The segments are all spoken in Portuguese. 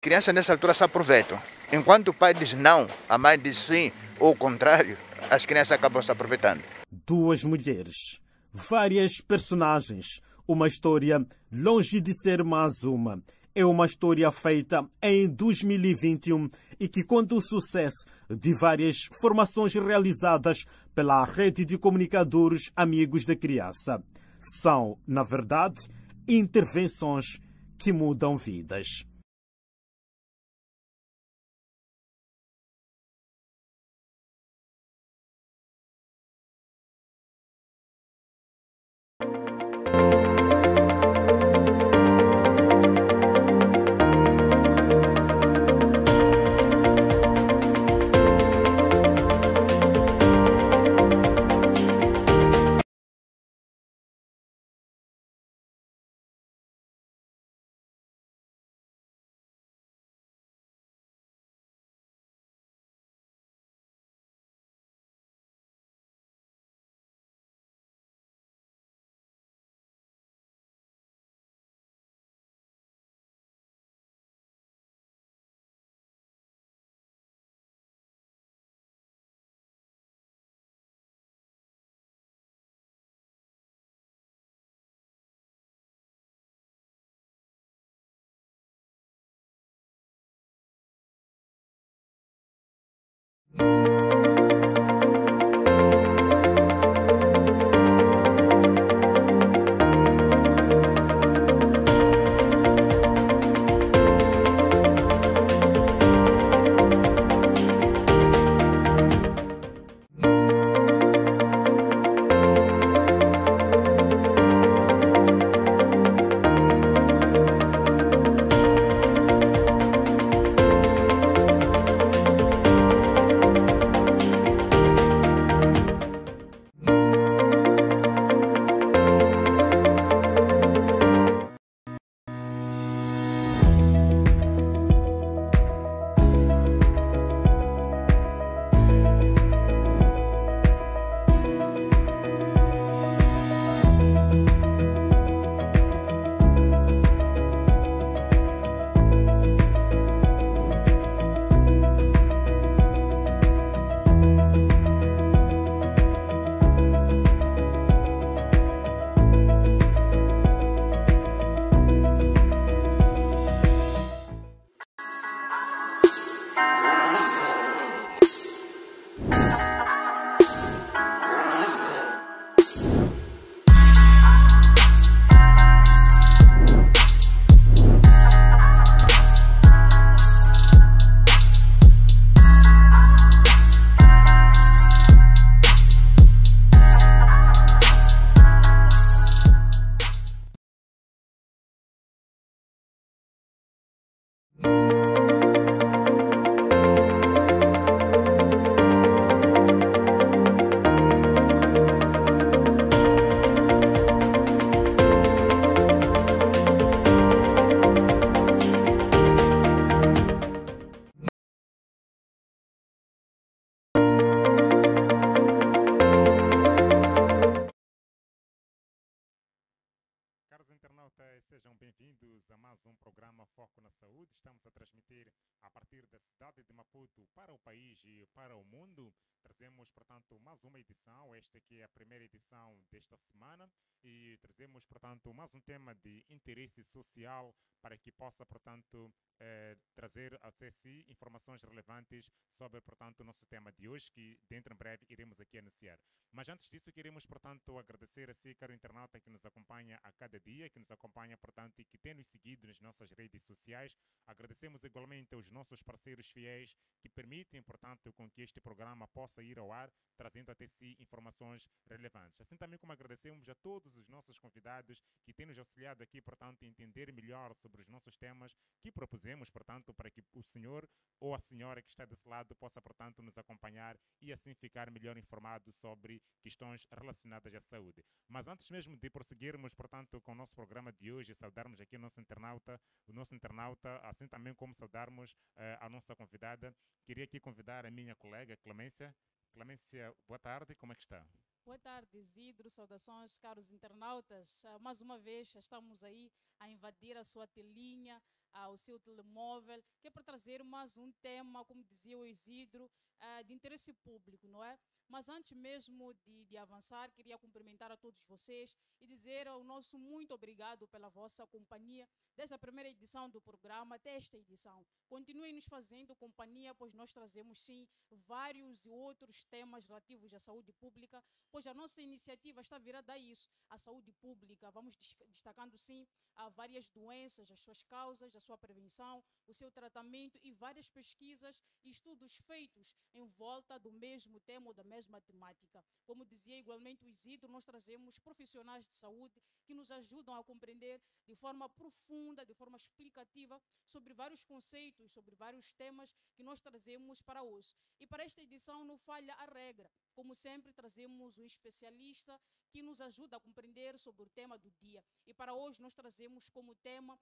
Criança nessa altura se aproveitam. Enquanto o pai diz não, a mãe diz sim, ou o contrário, as crianças acabam se aproveitando. Duas mulheres, várias personagens, uma história longe de ser mais uma. É uma história feita em 2021 e que conta o sucesso de várias formações realizadas pela rede de comunicadores Amigos da Criança. São, na verdade, intervenções que mudam vidas. Caros internautas, sejam bem-vindos a mais um programa Foco na Saúde. Estamos a transmitir a partir da cidade de Maputo para o país e para o mundo. Trazemos, portanto, mais uma edição. Esta aqui é a primeira edição desta semana e trazemos, portanto, mais um tema de interesse social para que possa, portanto, trazer até si informações relevantes sobre, portanto, o nosso tema de hoje, que dentro em breve iremos aqui anunciar. Mas antes disso, queremos, portanto, agradecer a si, caro internauta, que nos acompanha a cada dia, que nos acompanha, portanto, e que tem nos seguido nas nossas redes sociais. Agradecemos igualmente aos nossos parceiros fiéis que permitem, portanto, com que este programa possa ir ao ar, trazendo até si informações relevantes. Assim também como agradecemos a todos os nossos convidados que têm nos auxiliado aqui, portanto, a entender melhor sobre os nossos temas que propusemos, portanto, para que o senhor ou a senhora que está desse lado possa, portanto, nos acompanhar e assim ficar melhor informado sobre questões relacionadas à saúde. Mas antes mesmo de prosseguirmos, portanto, com o nosso programa de hoje, saudarmos aqui o nosso internauta, assim também como saudarmos a nossa convidada, queria aqui convidar a minha colega Clemência. Clemência, boa tarde, como é que está? Boa tarde, Isidro. Saudações, caros internautas. Mais uma vez estamos aí a invadir a sua telinha, ao seu telemóvel, que é para trazer mais um tema, como dizia o Isidro, de interesse público, não é? Mas antes mesmo de avançar, queria cumprimentar a todos vocês e dizer ao nosso muito obrigado pela vossa companhia, desde a primeira edição do programa até esta edição. Continuem nos fazendo companhia, pois nós trazemos sim vários e outros temas relativos à saúde pública, pois a nossa iniciativa está virada a isso, a saúde pública. Vamos destacando sim várias doenças, as suas causas, a sua prevenção, o seu tratamento e várias pesquisas e estudos feitos em volta do mesmo tema ou da mesma temática. Como dizia igualmente o Isidro, nós trazemos profissionais de saúde que nos ajudam a compreender de forma profunda, de forma explicativa, sobre vários conceitos, sobre vários temas que nós trazemos para hoje. E para esta edição não falha a regra. Como sempre, trazemos um especialista que nos ajuda a compreender sobre o tema do dia. E para hoje nós trazemos como tema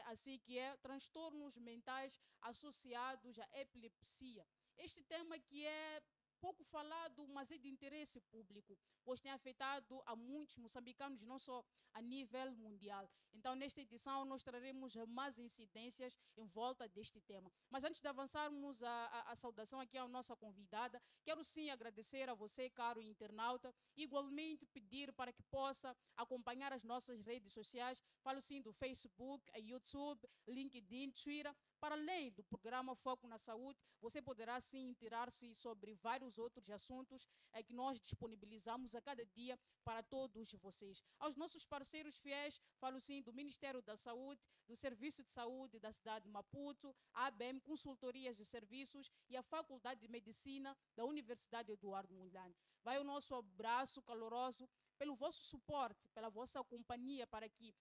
assim que é transtornos mentais associados à epilepsia. Este tema que é pouco falado, mas é de interesse público, pois tem afetado a muitos moçambicanos, não só a nível mundial. Então, nesta edição, nós traremos mais incidências em volta deste tema. Mas antes de avançarmos a saudação aqui à nossa convidada, quero sim agradecer a você, caro internauta, e igualmente pedir para que possa acompanhar as nossas redes sociais. Falo sim do Facebook, a YouTube, LinkedIn, Twitter. Para além do programa Foco na Saúde, você poderá sim inteirar-se sobre vários outros assuntos que nós disponibilizamos a cada dia para todos vocês. Aos nossos parceiros fiéis, falo sim do Ministério da Saúde, do Serviço de Saúde da cidade de Maputo, a ABM Consultorias de Serviços e a Faculdade de Medicina da Universidade Eduardo Mondlane. Vai o nosso abraço caloroso pelo vosso suporte, pela vossa companhia, para que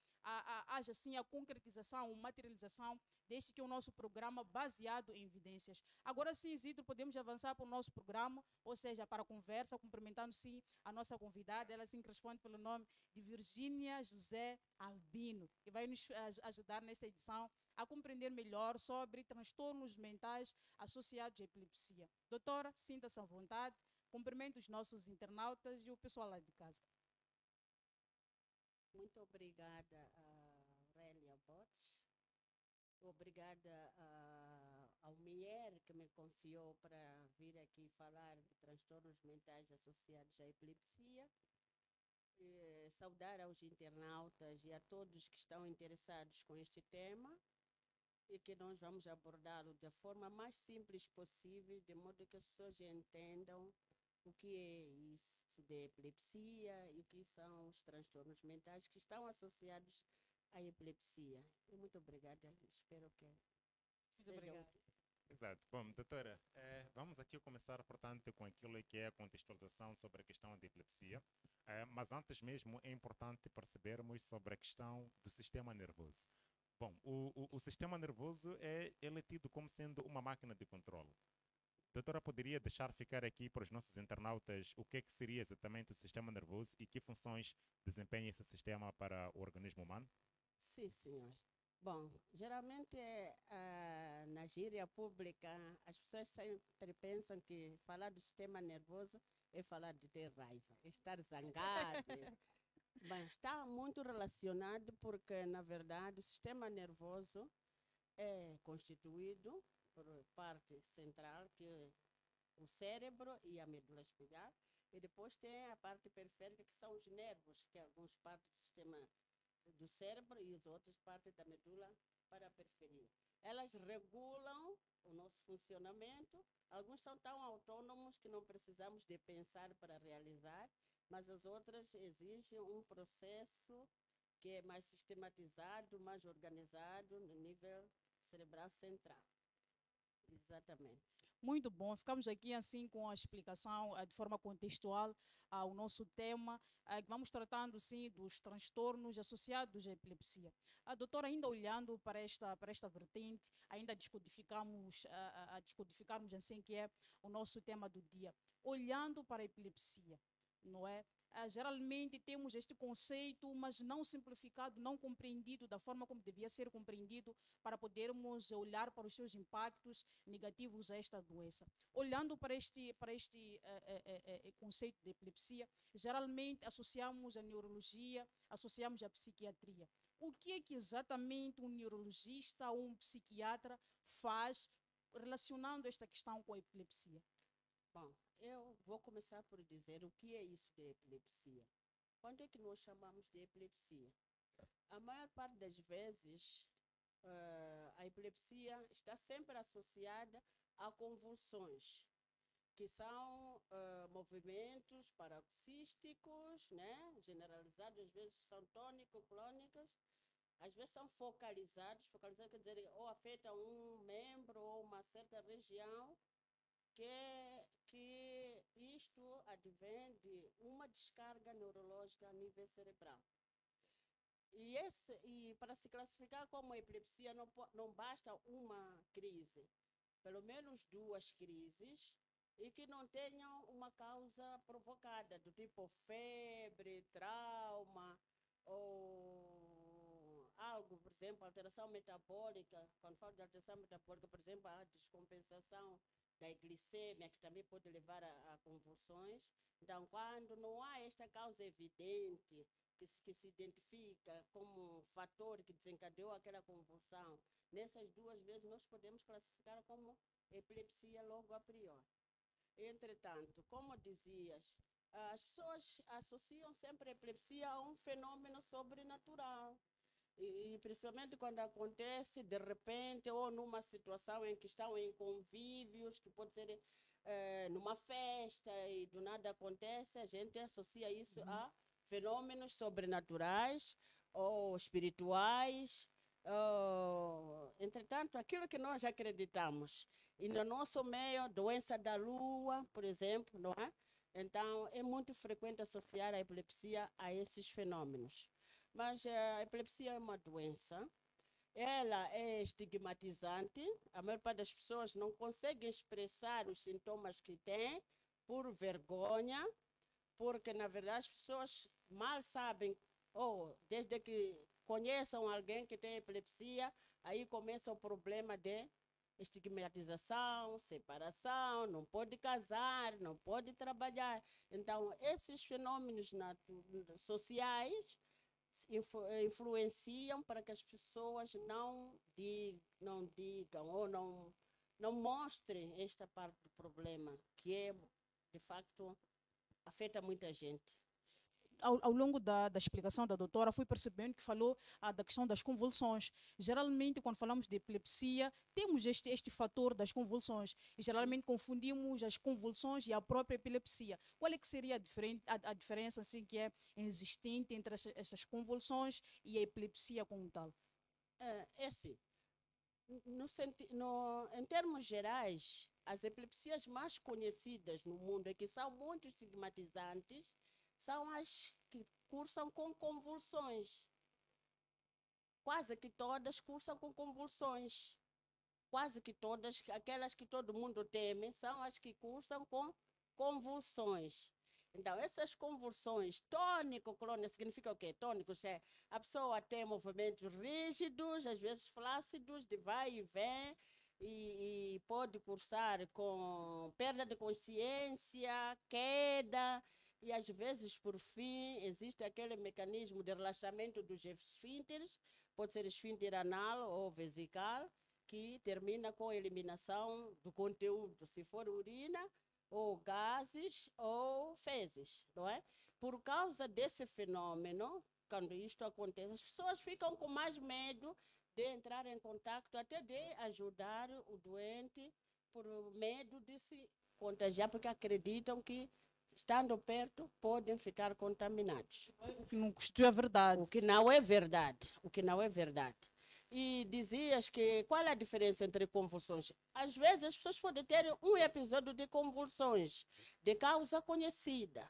haja assim a concretização, a materialização deste que é o nosso programa baseado em evidências. Agora sim, Isidro, podemos avançar para o nosso programa, ou seja, para a conversa, cumprimentando sim a nossa convidada, ela sim responde pelo nome de Virgínia José Albino, que vai nos ajudar nesta edição a compreender melhor sobre transtornos mentais associados à epilepsia. Doutora, sinta-se à vontade, cumprimento os nossos internautas e o pessoal lá de casa. Muito obrigada a Aurélia Botes, obrigada ao Mier que me confiou para vir aqui falar de transtornos mentais associados à epilepsia. Saudar aos internautas e a todos que estão interessados com este tema e que nós vamos abordá-lo da forma mais simples possível, de modo que as pessoas entendam o que é isso de epilepsia e o que são os transtornos mentais que estão associados à epilepsia. E muito obrigada, espero que seja útil. Exato. Bom, doutora, vamos aqui começar, portanto, com aquilo que é a contextualização sobre a questão da epilepsia. Mas antes mesmo é importante percebermos sobre a questão do sistema nervoso. Bom, o sistema nervoso ele é tido como sendo uma máquina de controle. Doutora, poderia deixar ficar aqui para os nossos internautas o que é que seria exatamente o sistema nervoso e que funções desempenha esse sistema para o organismo humano? Sim, senhor. Bom, geralmente na gíria pública as pessoas sempre pensam que falar do sistema nervoso é falar de ter raiva, estar zangado. Mas está muito relacionado porque, na verdade, o sistema nervoso é constituído por parte central, que é o cérebro e a medula espinhal, e depois tem a parte periférica, que são os nervos, que é algumas partes do sistema do cérebro e as outras partes da medula para a periferia. Elas regulam o nosso funcionamento, alguns são tão autônomos que não precisamos de pensar para realizar, mas as outras exigem um processo que é mais sistematizado, mais organizado no nível cerebral central. Exatamente. Muito bom, ficamos aqui assim com a explicação de forma contextual ao nosso tema, vamos tratando sim dos transtornos associados à epilepsia. A doutora, ainda olhando para esta vertente, ainda descodificarmos assim que é o nosso tema do dia, olhando para a epilepsia, não é? Geralmente temos este conceito, mas não simplificado, não compreendido da forma como devia ser compreendido para podermos olhar para os seus impactos negativos a esta doença. Olhando para este conceito de epilepsia, geralmente associamos a neurologia, associamos a psiquiatria. o que é que exatamente um neurologista ou um psiquiatra faz relacionando esta questão com a epilepsia? Bom, eu vou começar por dizer o que é isso de epilepsia. Quando é que nós chamamos de epilepsia? A maior parte das vezes, a epilepsia está sempre associada a convulsões, que são movimentos paroxísticos, né? Generalizados, às vezes são tônico-clônicos, às vezes são focalizados. Focalizados quer dizer, ou afeta um membro ou uma certa região, que isto advém de uma descarga neurológica a nível cerebral. E para se classificar como epilepsia, não basta uma crise, pelo menos duas crises, e que não tenham uma causa provocada, do tipo febre, trauma, ou algo, por exemplo, alteração metabólica. Quando falo de alteração metabólica, por exemplo, a descompensação da glicemia, que também pode levar a convulsões. Então, quando não há esta causa evidente, que se identifica como um fator que desencadeou aquela convulsão, nessas duas vezes nós podemos classificar como epilepsia logo a priori. Entretanto, como dizias, as pessoas associam sempre a epilepsia a um fenômeno sobrenatural. E principalmente quando acontece de repente, ou numa situação em que estão em convívios, que pode ser numa festa e do nada acontece, a gente associa isso a fenômenos sobrenaturais ou espirituais. Entretanto, aquilo que nós acreditamos, e no nosso meio, doença da lua, por exemplo, não é? Então, é muito frequente associar a epilepsia a esses fenômenos. Mas a epilepsia é uma doença, ela é estigmatizante, a maior parte das pessoas não consegue expressar os sintomas que têm por vergonha, porque na verdade as pessoas mal sabem, ou desde que conheçam alguém que tem epilepsia, aí começa o problema de estigmatização, separação, não pode casar, não pode trabalhar. Então, esses fenômenos sociais influenciam para que as pessoas não digam ou não mostrem esta parte do problema, que é, de facto, afeta muita gente. Ao longo da explicação da doutora, fui percebendo que falou da questão das convulsões. Geralmente, quando falamos de epilepsia, temos este fator das convulsões. E geralmente confundimos as convulsões e a própria epilepsia. Qual é que seria a diferença assim, que é existente entre essas convulsões e a epilepsia como tal? É assim, em termos gerais, as epilepsias mais conhecidas no mundo e que são muito estigmatizantes são as que cursam com convulsões. Quase que todas cursam com convulsões. Quase que todas, aquelas que todo mundo teme, são as que cursam com convulsões. Então, essas convulsões, tônico-clônico, significa o quê? Tônicos é a pessoa tem movimentos rígidos, às vezes flácidos, de vai e vem, e pode cursar com perda de consciência, queda, e às vezes, por fim, existe aquele mecanismo de relaxamento dos esfínteres, pode ser esfíncter anal ou vesical, que termina com a eliminação do conteúdo, se for urina, ou gases, ou fezes, não é? Por causa desse fenômeno, quando isto acontece, as pessoas ficam com mais medo de entrar em contato, até de ajudar o doente, por medo de se contagiar, porque acreditam que, estando perto, podem ficar contaminados. O que não constitui a verdade. O que não é verdade. O que não é verdade. E dizias que qual é a diferença entre convulsões? Às vezes as pessoas podem ter um episódio de convulsões de causa conhecida.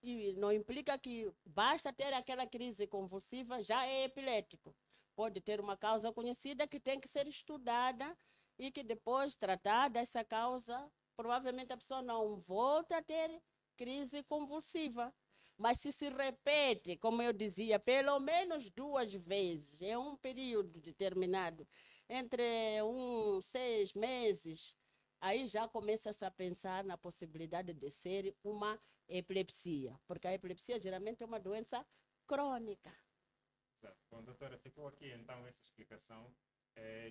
E não implica que basta ter aquela crise convulsiva, já é epilético. Pode ter uma causa conhecida que tem que ser estudada e que depois tratada essa causa, provavelmente a pessoa não volta a ter crise convulsiva. Mas se repete, como eu dizia, pelo menos 2 vezes, em um período determinado, entre 6 meses, aí já começa-se a pensar na possibilidade de ser uma epilepsia, porque a epilepsia geralmente é uma doença crônica. Exato. Bom, doutora, ficou aqui então essa explicação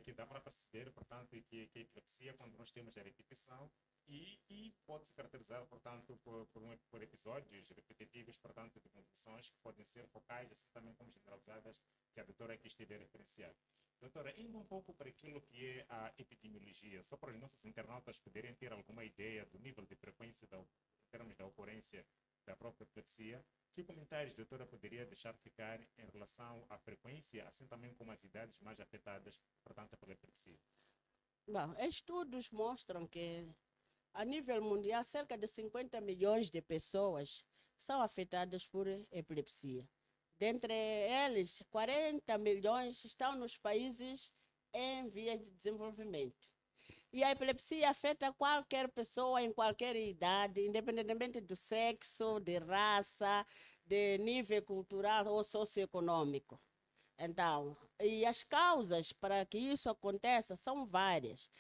que dá para perceber, portanto, que a epilepsia, quando nós temos a repetição, e pode se caracterizar, portanto, por episódios repetitivos, portanto, de convulsões que podem ser focais, assim também como generalizadas, que a doutora aqui esteve a referenciar. Doutora, indo um pouco para aquilo que é a epidemiologia, só para os nossos internautas poderem ter alguma ideia do nível de frequência em termos da ocorrência da própria epilepsia, que comentários a doutora poderia deixar ficar em relação à frequência, assim também como as idades mais afetadas, portanto, pela epilepsia? Bom, estudos mostram que, a nível mundial, cerca de 50 milhões de pessoas são afetadas por epilepsia. Dentre eles, 40 milhões estão nos países em vias de desenvolvimento. E a epilepsia afeta qualquer pessoa em qualquer idade, independentemente do sexo, de raça, de nível cultural ou socioeconômico. Então, e as causas para que isso aconteça são várias.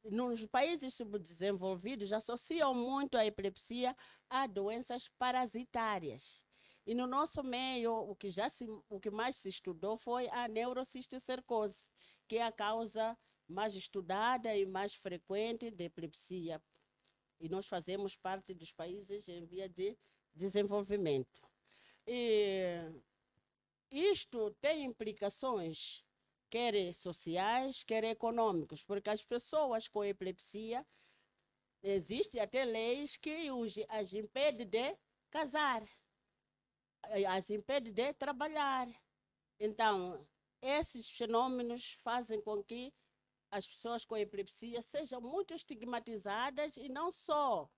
Nos países subdesenvolvidos, associam muito a epilepsia a doenças parasitárias. E no nosso meio, o que mais se estudou foi a neurocisticercose, que é a causa mais estudada e mais frequente de epilepsia. E nós fazemos parte dos países em via de desenvolvimento. E isto tem implicações, quer sociais, quer econômicos, porque as pessoas com epilepsia, existem até leis que as impedem de casar, as impedem de trabalhar. Então, esses fenômenos fazem com que as pessoas com epilepsia sejam muito estigmatizadas e não só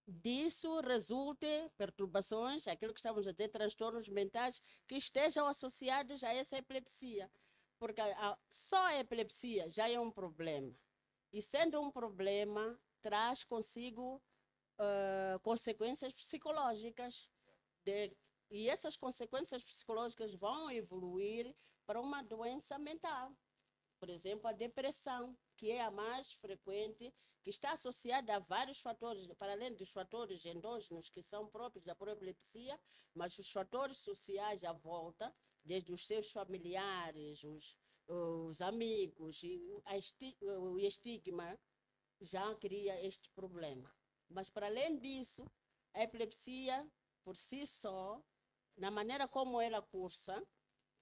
disso resulte perturbações, aquilo que estamos a dizer, transtornos mentais, que estejam associados a essa epilepsia. Porque só a epilepsia já é um problema. E sendo um problema, traz consigo consequências psicológicas. E essas consequências psicológicas vão evoluir para uma doença mental. Por exemplo, a depressão, que é a mais frequente, que está associada a vários fatores, para além dos fatores endógenos, que são próprios da própria epilepsia, mas os fatores sociais à volta, desde os seus familiares, os amigos, e o estigma, já cria este problema. Mas, para além disso, a epilepsia, por si só, na maneira como ela cursa,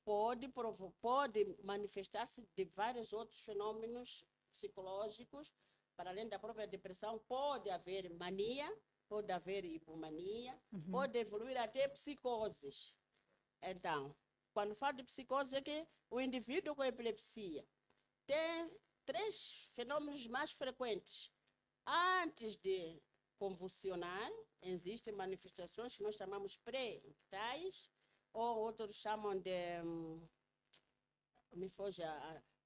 pode manifestar-se de vários outros fenômenos psicológicos. Para além da própria depressão, pode haver mania, pode haver hipomania, pode evoluir até psicoses. Então, quando falo de psicose, é que o indivíduo com epilepsia tem 3 fenômenos mais frequentes. Antes de convulsionar, existem manifestações que nós chamamos pré-ictais, ou outros chamam de... me foge,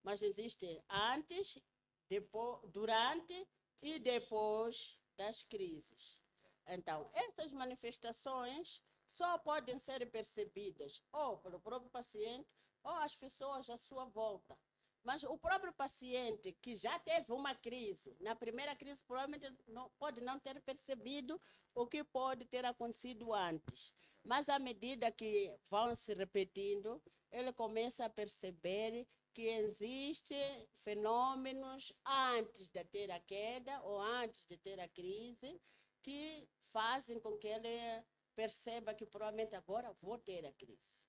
mas existe antes, depois, durante e depois das crises. Então, essas manifestações só podem ser percebidas ou pelo próprio paciente ou as pessoas à sua volta. Mas o próprio paciente que já teve uma crise, na primeira crise provavelmente pode não ter percebido o que pode ter acontecido antes. Mas à medida que vão se repetindo, ele começa a perceber que existem fenômenos antes de ter a queda ou antes de ter a crise que fazem com que ele perceba que provavelmente agora vou ter a crise.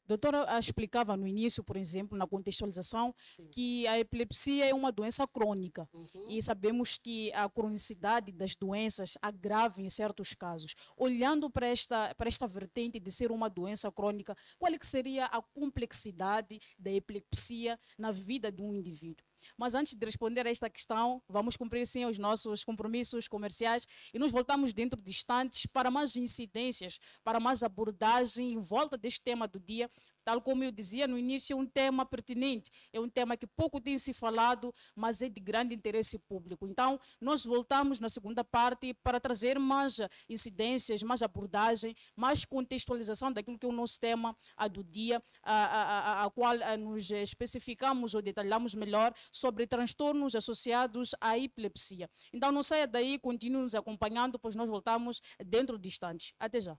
Doutora explicava no início, por exemplo, na contextualização, Sim. que a epilepsia é uma doença crônica. E sabemos que a cronicidade das doenças agrava em certos casos. Olhando para esta vertente de ser uma doença crônica, qual é que seria a complexidade da epilepsia na vida de um indivíduo? Mas antes de responder a esta questão, vamos cumprir sim os nossos compromissos comerciais e nos voltamos dentro de instantes para mais incidências, para mais abordagem em volta deste tema do dia. Tal como eu dizia no início, é um tema pertinente, é um tema que pouco tem se falado, mas é de grande interesse público. Então, nós voltamos na segunda parte para trazer mais incidências, mais abordagem, mais contextualização daquilo que é o nosso tema do dia, a qual nos especificamos ou detalhamos melhor sobre transtornos associados à epilepsia. Então, não saia daí, continue nos acompanhando, pois nós voltamos dentro de instantes. Até já.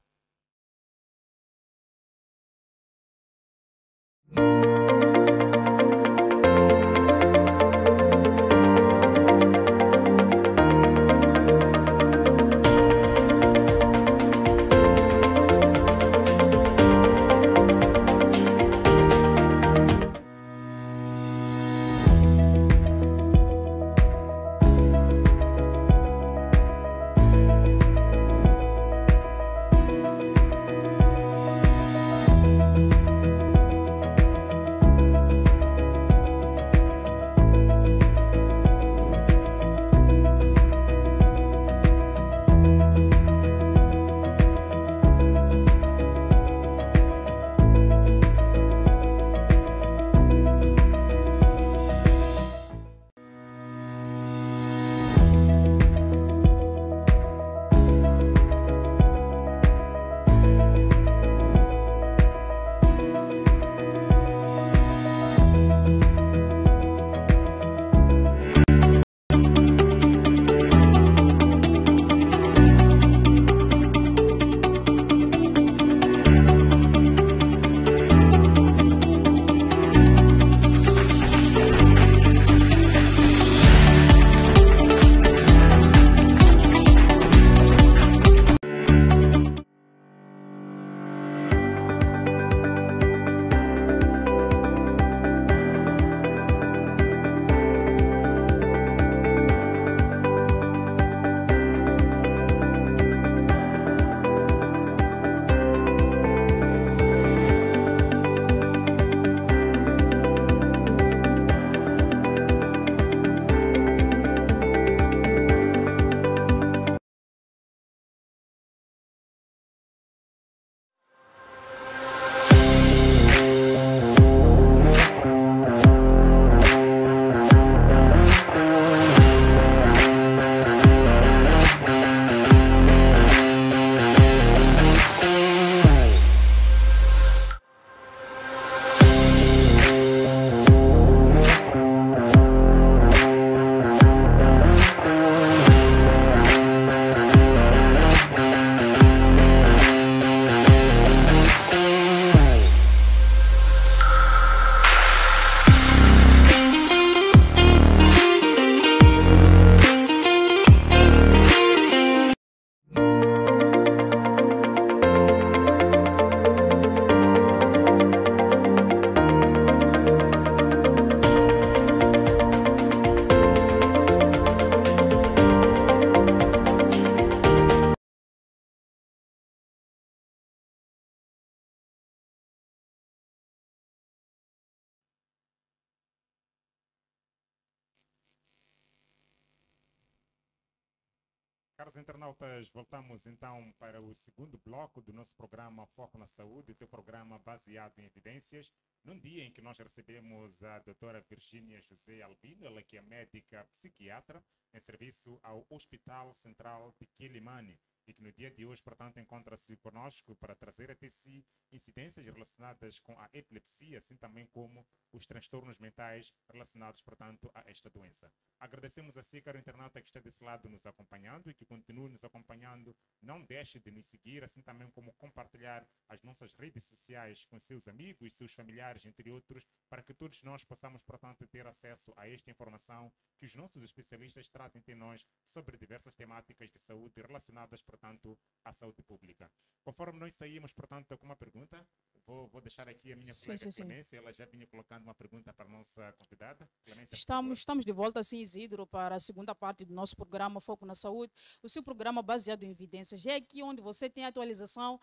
Caros internautas, voltamos então para o segundo bloco do nosso programa Foco na Saúde, teu programa baseado em evidências, num dia em que nós recebemos a doutora Virgínia José Albino, ela que é médica psiquiatra em serviço ao Hospital Central de Quelimane, e que no dia de hoje, portanto, encontra-se conosco para trazer até si incidências relacionadas com a epilepsia, assim também como os transtornos mentais relacionados, portanto, a esta doença. Agradecemos a si, caro internauta, que está desse lado nos acompanhando e que continue nos acompanhando. Não deixe de nos seguir, assim também como compartilhar as nossas redes sociais com seus amigos, seus familiares, entre outros, para que todos nós possamos, portanto, ter acesso a esta informação que os nossos especialistas trazem até nós sobre diversas temáticas de saúde relacionadas, portanto, à saúde pública. Conforme nós saímos, portanto, com uma pergunta, vou deixar aqui a minha colega Clemência, ela já vinha colocando uma pergunta para a nossa convidada. Clemência, Estamos de volta, sim, Isidro, para a segunda parte do nosso programa Foco na Saúde, o seu programa baseado em evidências. É aqui onde você tem atualização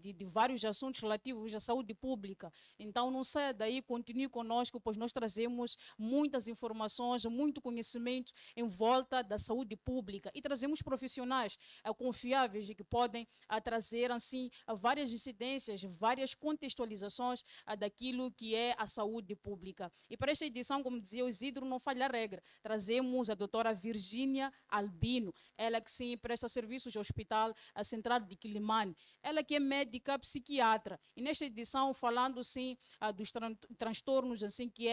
de vários assuntos relativos à saúde pública. Então, não saia daí, continue conosco, pois nós trazemos muitas informações, muito conhecimento em volta da saúde pública e trazemos profissionais confiáveis e que podem trazer, assim, várias incidências, várias contextualizações daquilo que é a saúde pública. E para esta edição, como dizia o Isidro, não falha a regra. Trazemos a doutora Virgínia Albino, ela que sim presta serviços ao Hospital Central de Quelimane. Ela que é médica psiquiatra. E nesta edição, falando sim dos transtornos assim, que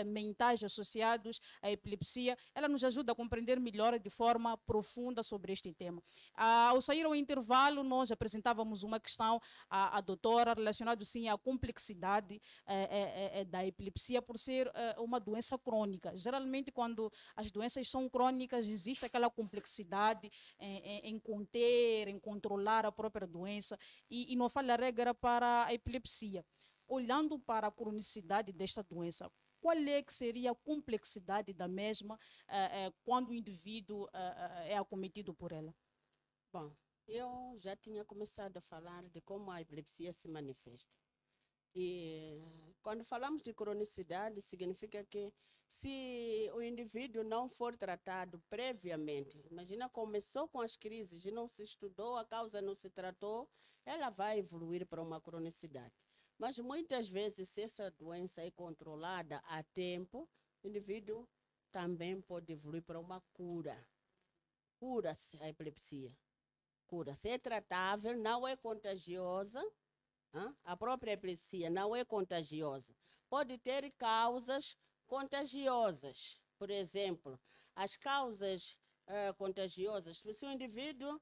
mentais associados à epilepsia, ela nos ajuda a compreender melhor de forma profunda sobre este tema. Ao sair ao intervalo, nós apresentávamos uma questão à doutora doutora, relacionado sim à complexidade da epilepsia por ser uma doença crônica. Geralmente, quando as doenças são crônicas, existe aquela complexidade em conter, em controlar a própria doença, e não falha a regra para a epilepsia. Olhando para a cronicidade desta doença, qual é que seria a complexidade da mesma quando o indivíduo é acometido por ela? Bom, eu já tinha começado a falar de como a epilepsia se manifesta. E quando falamos de cronicidade, significa que se o indivíduo não for tratado previamente, imagina, começou com as crises e não se estudou, a causa não se tratou, ela vai evoluir para uma cronicidade. Mas muitas vezes, se essa doença é controlada a tempo, o indivíduo também pode evoluir para uma cura. Cura-se a epilepsia. Cura-se, é tratável, não é contagiosa. A própria epilepsia não é contagiosa. Pode ter causas contagiosas. Por exemplo, as causas contagiosas, se o indivíduo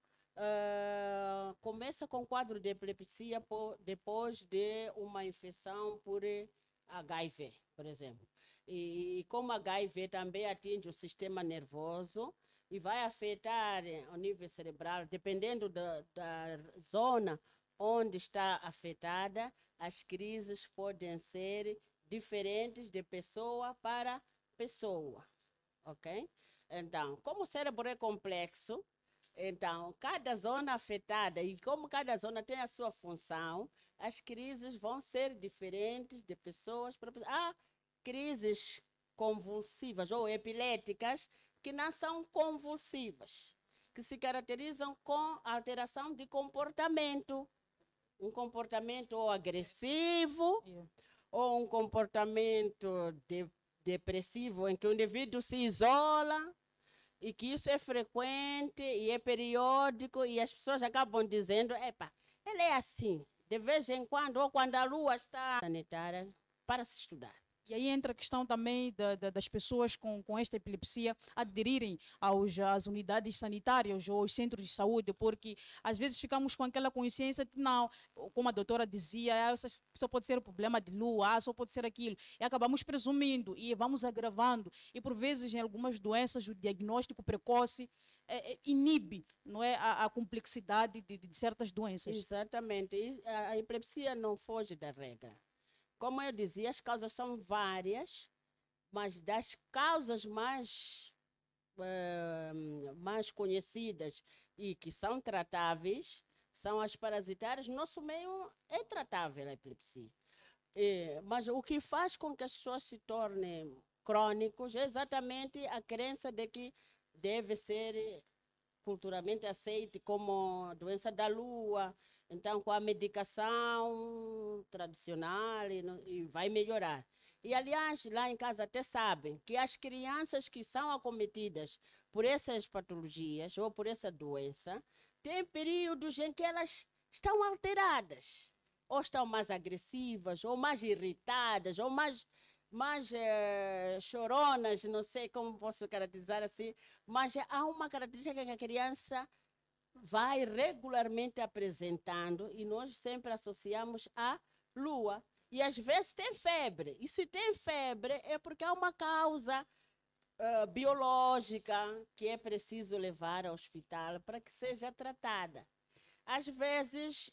começa com quadro de epilepsia depois de uma infecção por HIV, por exemplo. E como HIV também atinge o sistema nervoso e vai afetar o nível cerebral, dependendo da zona onde está afetada, as crises podem ser diferentes de pessoa para pessoa, ok? Então, como o cérebro é complexo, então, cada zona afetada, e como cada zona tem a sua função, as crises vão ser diferentes de pessoas para pessoas. Há crises convulsivas ou epiléticas que não são convulsivas, que se caracterizam com alteração de comportamento. Um comportamento ou agressivo, ou um comportamento depressivo, em que o indivíduo se isola, e que isso é frequente e é periódico, e as pessoas acabam dizendo, epa, ele é assim, de vez em quando, ou quando a lua está sanitária, para se estudar. E aí entra a questão também das pessoas com esta epilepsia aderirem às unidades sanitárias ou aos centros de saúde, porque às vezes ficamos com aquela consciência de não, como a doutora dizia, só pode ser o problema de lua, só pode ser aquilo. E acabamos presumindo e vamos agravando. E por vezes, em algumas doenças, o diagnóstico precoce inibe, não é, a complexidade de certas doenças. Exatamente. A epilepsia não foge da regra. Como eu dizia, as causas são várias, mas das causas mais conhecidas e que são tratáveis são as parasitárias. Nosso meio é tratável a epilepsia. Mas o que faz com que as pessoas se tornem crônicos é exatamente a crença de que deve ser culturalmente aceite como doença da lua. Então, com a medicação tradicional, e vai melhorar. E, aliás, lá em casa até sabem que as crianças que são acometidas por essas patologias ou por essa doença, têm períodos em que elas estão alteradas, ou estão mais agressivas, ou mais irritadas, ou mais choronas, não sei como posso caracterizar assim, mas há uma característica que a criança vai regularmente apresentando e nós sempre associamos à lua. E às vezes tem febre. E se tem febre é porque há uma causa biológica que é preciso levar ao hospital para que seja tratada. Às vezes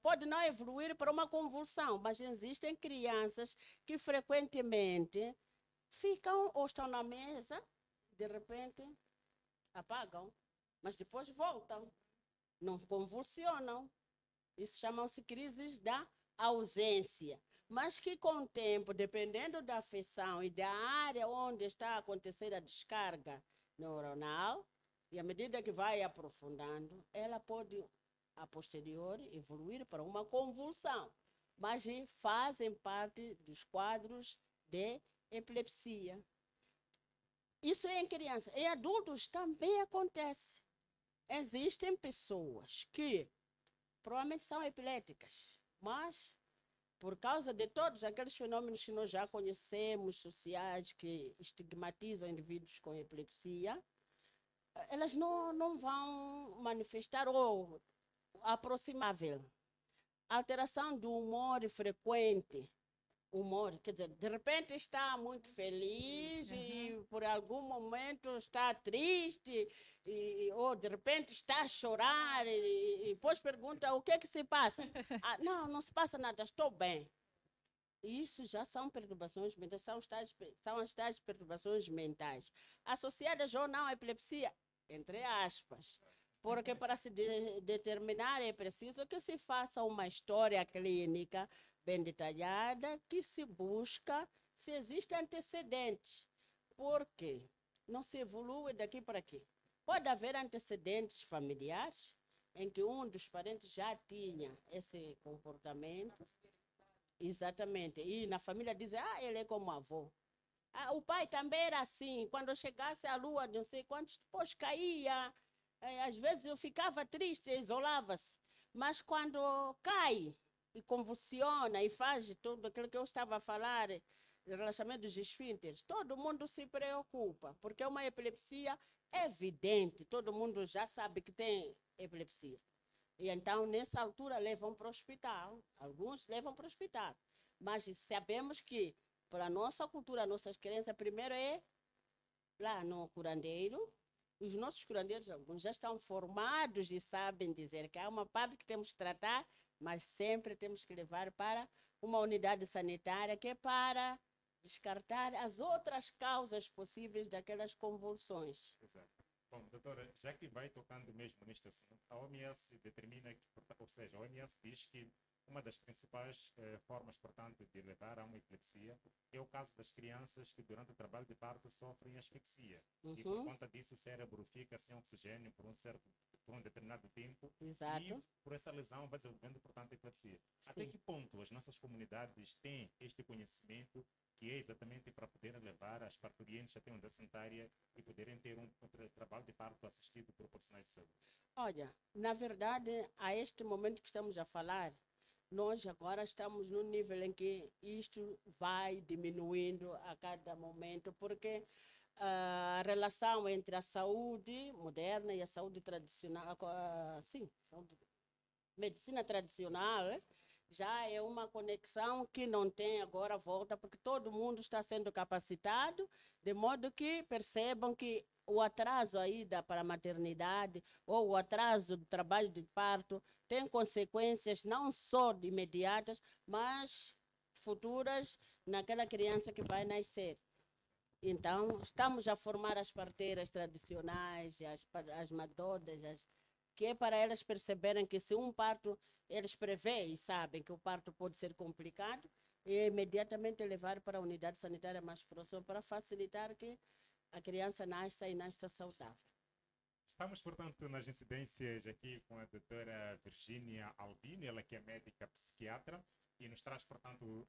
pode não evoluir para uma convulsão, mas existem crianças que frequentemente ficam ou estão na mesa, de repente apagam, mas depois voltam, não convulsionam. Isso chamam-se crises da ausência, mas que com o tempo, dependendo da afecção e da área onde está a acontecer a descarga neuronal, e à medida que vai aprofundando, ela pode, a posteriori, evoluir para uma convulsão, mas fazem parte dos quadros de epilepsia. Isso é em crianças. Em adultos também acontece. Existem pessoas que provavelmente são epiléticas, mas por causa de todos aqueles fenômenos que nós já conhecemos, sociais, que estigmatizam indivíduos com epilepsia, elas não vão manifestar ou aproximável. alteração do humor frequente. Humor, quer dizer, de repente está muito feliz e por algum momento está triste ou de repente está a chorar e depois pergunta o que é que se passa. Não se passa nada, estou bem. Isso já são perturbações mentais, são as tais perturbações mentais associadas ou não à epilepsia, entre aspas. Porque para se determinar é preciso que se faça uma história clínica bem detalhada, que se busca se existem antecedentes. Por quê? Não se evolui daqui para aqui. Pode haver antecedentes familiares em que um dos parentes já tinha esse comportamento. Exatamente. E na família dizem, ele é como avô. O pai também era assim. Quando chegasse a lua, não sei quantos, depois caía. Às vezes eu ficava triste, isolava-se. Mas quando cai e convulsiona e faz tudo aquilo que eu estava a falar, relaxamento dos esfínteres, todo mundo se preocupa, porque é uma epilepsia evidente, todo mundo já sabe que tem epilepsia. E então, nessa altura, levam para o hospital, alguns levam para o hospital. Mas sabemos que, para a nossa cultura, nossas crenças, primeiro é lá no curandeiro. Os nossos curandeiros, alguns já estão formados e sabem dizer que há uma parte que temos que tratar, mas sempre temos que levar para uma unidade sanitária que é para descartar as outras causas possíveis daquelas convulsões. Exato. Bom, doutora, já que vai tocando mesmo neste assunto, a OMS determina, ou seja, a OMS diz que uma das principais formas, portanto, de levar a uma epilepsia é o caso das crianças que durante o trabalho de parto sofrem asfixia. E por conta disso o cérebro fica sem oxigênio por um determinado tempo. Exato. E por essa lesão vai desenvolvendo, portanto, a epilepsia. Sim. Até que ponto as nossas comunidades têm este conhecimento que é exatamente para poder levar as parturientes até uma sanitária e poderem ter um trabalho de parto assistido por profissionais de saúde? Olha, na verdade, a este momento que estamos a falar, nós agora estamos num nível em que isto vai diminuindo a cada momento, porque a relação entre a saúde moderna e a saúde tradicional, medicina tradicional, já é uma conexão que não tem agora volta, porque todo mundo está sendo capacitado, de modo que percebam que o atraso aí para a maternidade ou o atraso do trabalho de parto tem consequências não só imediatas, mas futuras naquela criança que vai nascer. Então, estamos a formar as parteiras tradicionais, as madodas, que é para elas perceberem que se um parto, eles preveem e sabem que o parto pode ser complicado, e imediatamente levar para a unidade sanitária mais próxima para facilitar que a criança nasça e nasça saudável. Estamos, portanto, nas incidências aqui com a doutora Virgínia Albino, ela que é médica psiquiatra, e nos traz, portanto,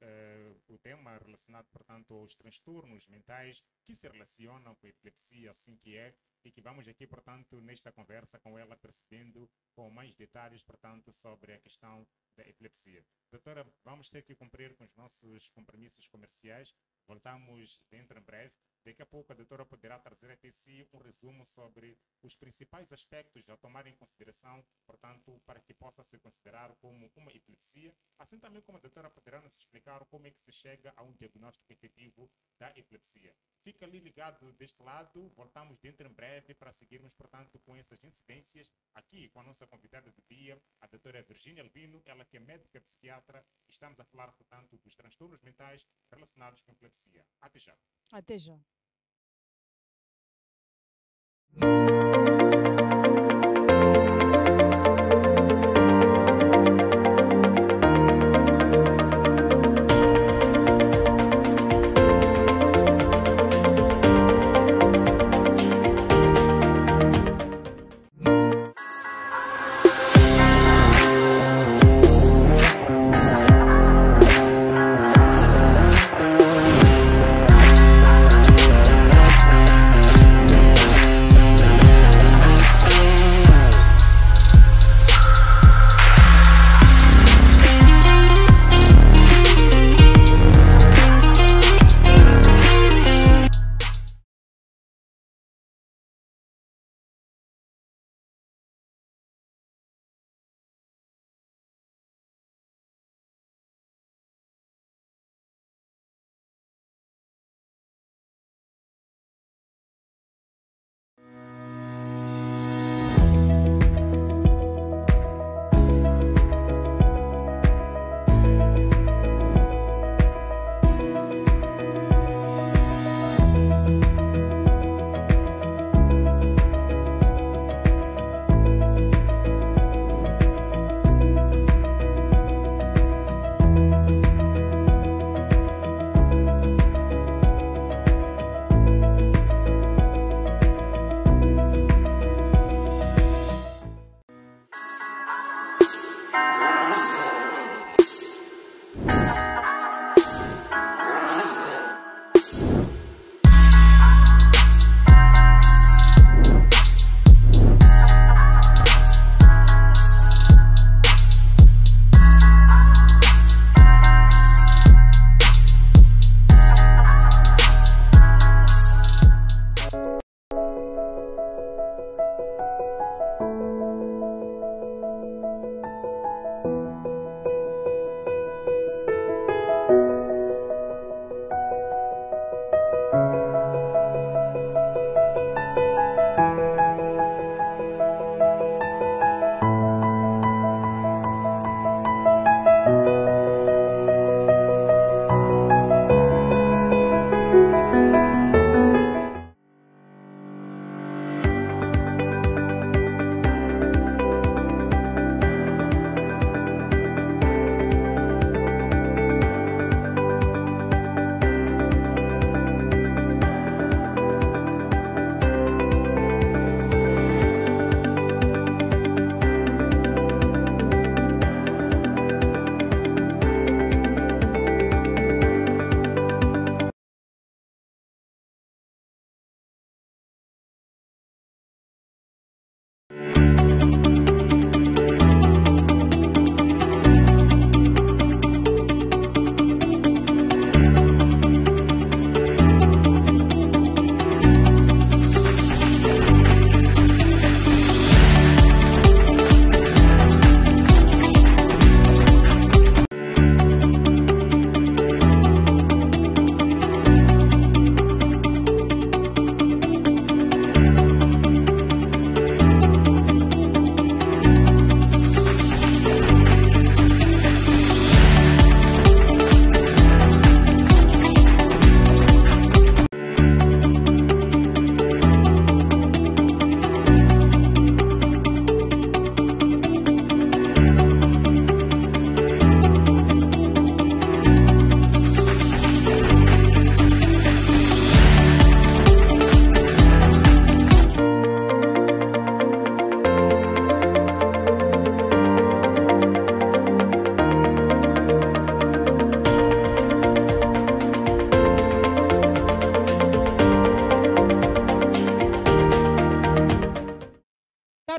o tema relacionado, portanto, aos transtornos mentais que se relacionam com a epilepsia, assim que é, e que vamos aqui, portanto, nesta conversa com ela, percebendo com mais detalhes, portanto, sobre a questão da epilepsia. Doutora, vamos ter que cumprir com os nossos compromissos comerciais. Voltamos dentro em breve. Daqui a pouco a doutora poderá trazer até si um resumo sobre os principais aspectos a tomar em consideração, portanto, para que possa se considerar como uma epilepsia, assim também como a doutora poderá nos explicar como é que se chega a um diagnóstico efetivo da epilepsia. Fica ali ligado deste lado, voltamos dentro em breve para seguirmos, portanto, com essas incidências aqui com a nossa convidada do dia, a doutora Virgínia Albino, ela que é médica psiquiatra, e estamos a falar, portanto, dos transtornos mentais relacionados com a epilepsia. Até já. Até já.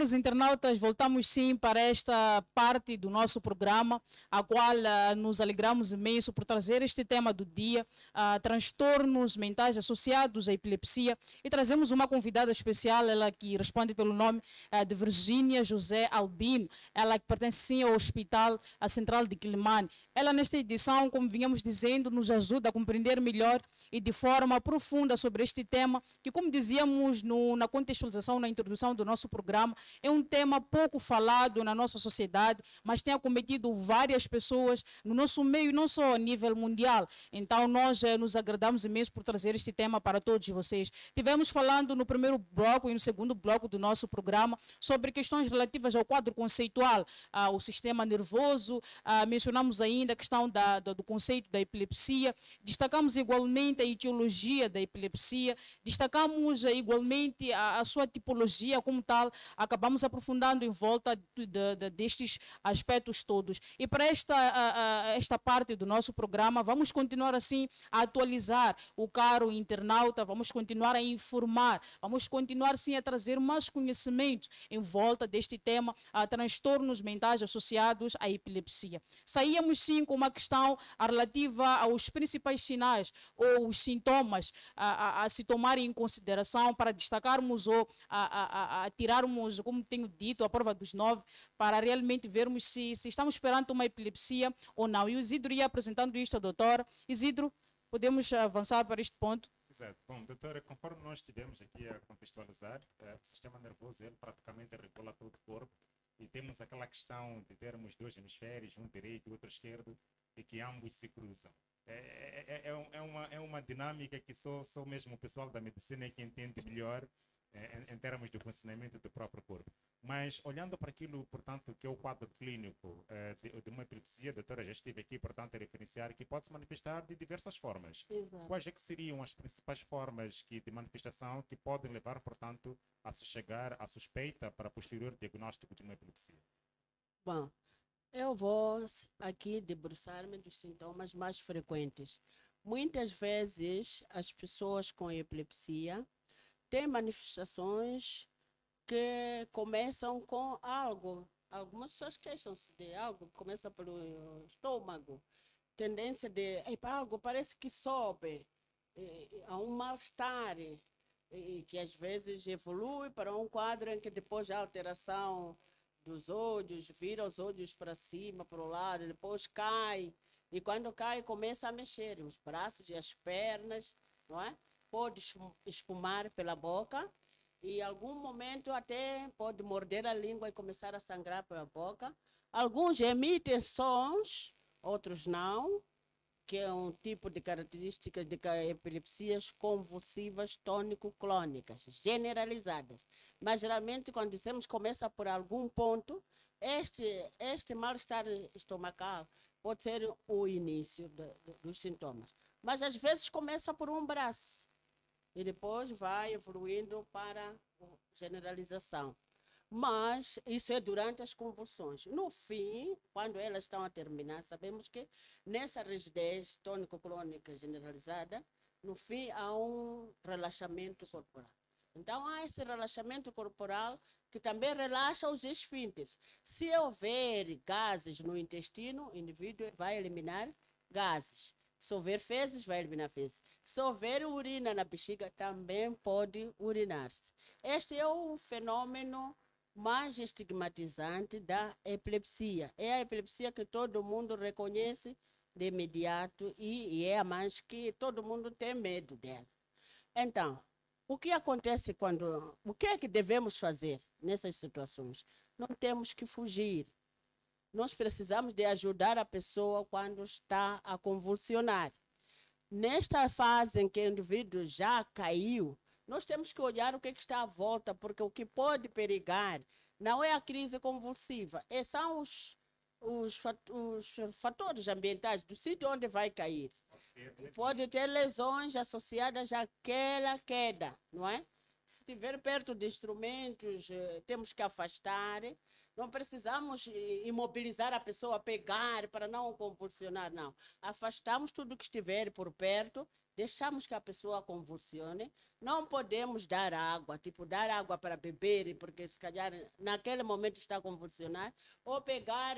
caros internautas, voltamos sim para esta parte do nosso programa, a qual nos alegramos imenso por trazer este tema do dia, transtornos mentais associados à epilepsia, e trazemos uma convidada especial, ela que responde pelo nome de Virgínia José Albino, ela que pertence sim ao Hospital Central de Quilimane. Ela nesta edição, como vinhamos dizendo, nos ajuda a compreender melhor e de forma profunda sobre este tema, que como dizíamos na contextualização, na introdução do nosso programa, é um tema pouco falado na nossa sociedade, mas tem acometido várias pessoas no nosso meio, não só a nível mundial. Então nós nos agradamos imenso por trazer este tema para todos vocês. Tivemos falando no primeiro bloco e no segundo bloco do nosso programa sobre questões relativas ao quadro conceitual, ao sistema nervoso, mencionamos ainda a questão do conceito da epilepsia, destacamos igualmente a etiologia da epilepsia, destacamos igualmente a sua tipologia como tal, acabamos aprofundando em volta destes aspectos todos. E para esta parte do nosso programa, vamos continuar assim a atualizar o caro internauta, vamos continuar a informar, vamos continuar sim a trazer mais conhecimento em volta deste tema, a transtornos mentais associados à epilepsia. Saíamos sim com uma questão relativa aos principais sinais ou os sintomas a se tomarem em consideração para destacarmos ou a tirarmos, como tenho dito, a prova dos 9, para realmente vermos se estamos perante uma epilepsia ou não. E o Isidro ia apresentando isto à doutora. Isidro, podemos avançar para este ponto? Exato. Bom, doutora, conforme nós estivemos aqui a contextualizar, o sistema nervoso ele praticamente regula todo o corpo, e temos aquela questão de termos dois hemisférios, um direito e outro esquerdo, e que ambos se cruzam. É uma dinâmica que só mesmo o pessoal da medicina é que entende melhor em termos do funcionamento do próprio corpo. Mas olhando para aquilo, portanto, que é o quadro clínico de uma epilepsia, a doutora já esteve aqui, portanto, a referenciar que pode se manifestar de diversas formas. Exato. Quais é que seriam as principais formas de manifestação que podem levar, portanto, a se chegar à suspeita para posterior diagnóstico de uma epilepsia? Bom, eu vou aqui debruçar-me dos sintomas mais frequentes. Muitas vezes as pessoas com epilepsia têm manifestações que começam com algo. Algumas pessoas queixam-se de algo que começa pelo estômago. Tendência de algo parece que sobe, há um mal-estar, e que às vezes evolui para um quadro em que depois a alteração dos olhos, vira os olhos para cima, para o lado, depois cai, e quando cai começa a mexer os braços e as pernas, não é? Pode espumar pela boca, e em algum momento até pode morder a língua e começar a sangrar pela boca. Alguns emitem sons, outros não, que é um tipo de característica de epilepsias convulsivas tônico-clônicas, generalizadas. Mas geralmente quando dizemos começa por algum ponto, este mal-estar estomacal pode ser o início dos sintomas. Mas às vezes começa por um braço e depois vai evoluindo para a generalização. Mas isso é durante as convulsões. No fim, quando elas estão a terminar, sabemos que nessa rigidez tônico-clônica generalizada, no fim há um relaxamento corporal. Então há esse relaxamento corporal que também relaxa os esfínteres. Se houver gases no intestino, o indivíduo vai eliminar gases. Se houver fezes, vai eliminar fezes. Se houver urina na bexiga, também pode urinar-se. Este é o fenômeno mais estigmatizante da epilepsia. É a epilepsia que todo mundo reconhece de imediato e é a mais que todo mundo tem medo dela. Então, o que acontece o que é que devemos fazer nessas situações? Não temos que fugir. Nós precisamos de ajudar a pessoa quando está a convulsionar. Nesta fase em que o indivíduo já caiu, nós temos que olhar o que está à volta, porque o que pode perigar não é a crise convulsiva, são os fatores ambientais do sítio onde vai cair. Pode ter lesões associadas àquela queda, não é? Se estiver perto de instrumentos, temos que afastar. Não precisamos imobilizar a pessoa, pegar para não convulsionar, não. Afastamos tudo que estiver por perto deixamos que a pessoa convulsione, não podemos dar água, tipo dar água para beber, porque se calhar naquele momento está a convulsionar, ou pegar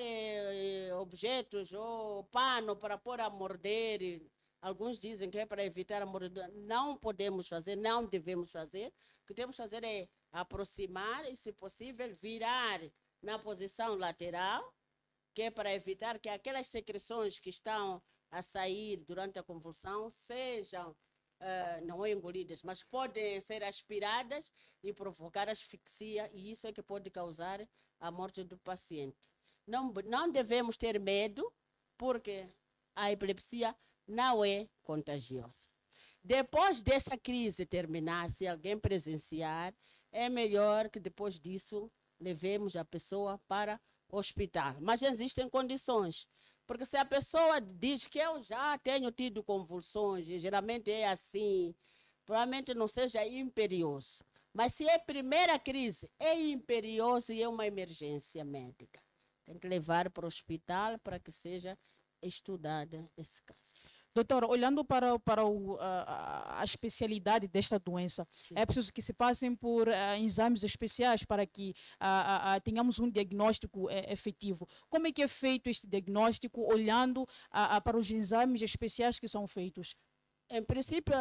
objetos ou pano para pôr a morder. Alguns dizem que é para evitar a mordedura. Não podemos fazer, não devemos fazer. O que temos que fazer é aproximar e, se possível, virar na posição lateral, que é para evitar que aquelas secreções que estão a sair durante a convulsão sejam, não engolidas, mas podem ser aspiradas e provocar asfixia, e isso é que pode causar a morte do paciente. Não devemos ter medo, porque a epilepsia não é contagiosa. Depois dessa crise terminar, se alguém presenciar, é melhor que depois disso levemos a pessoa para o hospital. Mas existem condições, porque se a pessoa diz que eu já tenho tido convulsões, e geralmente é assim, provavelmente não seja imperioso. Mas se é primeira crise, é imperioso e é uma emergência médica. Tem que levar para o hospital para que seja estudada esse caso. Doutora, olhando para a especialidade desta doença, Sim. é preciso que se passem por exames especiais para que tenhamos um diagnóstico efetivo. Como é que é feito este diagnóstico, olhando para os exames especiais que são feitos? Em princípio,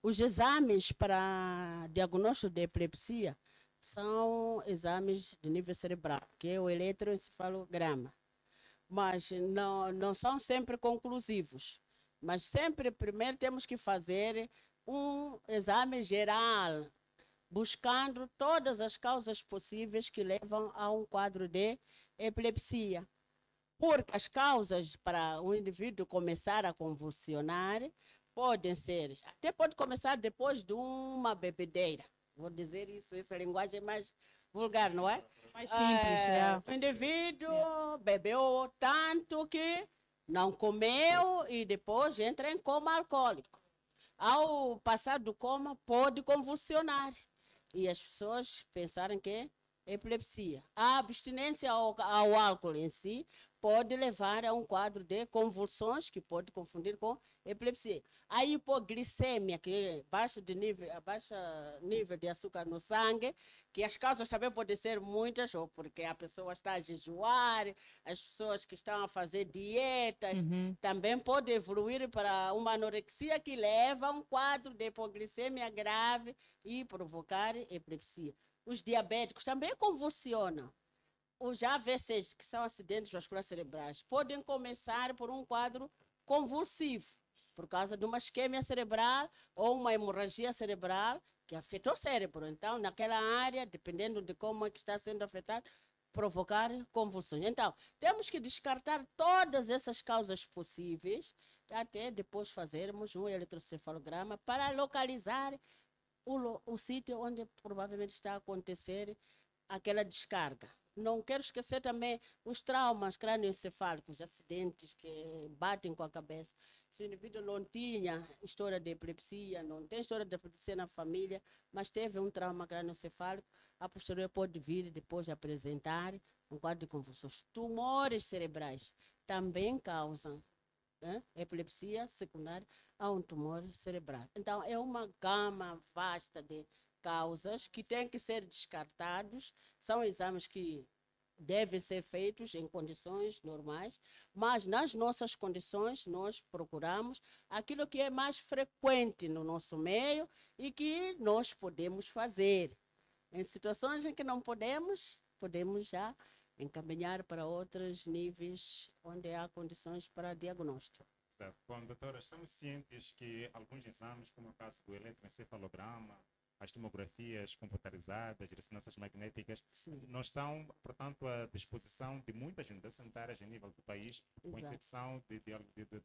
os exames para diagnóstico de epilepsia são exames de nível cerebral, que é o eletroencefalograma. Mas não são sempre conclusivos. Mas sempre, primeiro, temos que fazer um exame geral, buscando todas as causas possíveis que levam a um quadro de epilepsia. Porque as causas para o indivíduo começar a convulsionar podem ser, até pode começar depois de uma bebedeira. Vou dizer isso, essa linguagem é mais vulgar, não é? Mais simples, O indivíduo bebeu tanto que não comeu e depois entra em coma alcoólico. Ao passar do coma, pode convulsionar. E as pessoas pensarem que é epilepsia. A abstinência ao álcool em si pode levar a um quadro de convulsões, que pode confundir com epilepsia. A hipoglicemia, que é baixo nível de açúcar no sangue, que as causas também podem ser muitas, ou porque a pessoa está a jejuar, as pessoas que estão a fazer dietas, também pode evoluir para uma anorexia que leva a um quadro de hipoglicemia grave e provocar epilepsia. Os diabéticos também convulsionam. Os AVCs, que são acidentes vasculares cerebrais, podem começar por um quadro convulsivo, por causa de uma isquemia cerebral ou uma hemorragia cerebral que afetou o cérebro. Então, naquela área, dependendo de como é que está sendo afetado, provocar convulsões. Então, temos que descartar todas essas causas possíveis, até depois fazermos um eletrocefalograma para localizar o sítio onde provavelmente está a acontecer aquela descarga. Não quero esquecer também os traumas crânioencefálicos, acidentes que batem com a cabeça. Se o indivíduo não tinha história de epilepsia, não tem história de epilepsia na família, mas teve um trauma crânioencefálico, a posterior pode vir depois de apresentar um quadro de convulsões. Tumores cerebrais também causam epilepsia secundária a um tumor cerebral. Então, é uma gama vasta de causas que têm que ser descartados. São exames que devem ser feitos em condições normais, mas nas nossas condições nós procuramos aquilo que é mais frequente no nosso meio e que nós podemos fazer. Em situações em que não podemos já encaminhar para outros níveis onde há condições para diagnóstico. Certo. Bom, doutora, estamos cientes que alguns exames, como o caso do eletroencefalograma, as tomografias computarizadas, ressonâncias magnéticas, Sim. não estão, portanto, à disposição de muitas unidades sanitárias a nível do país, com Exato. exceção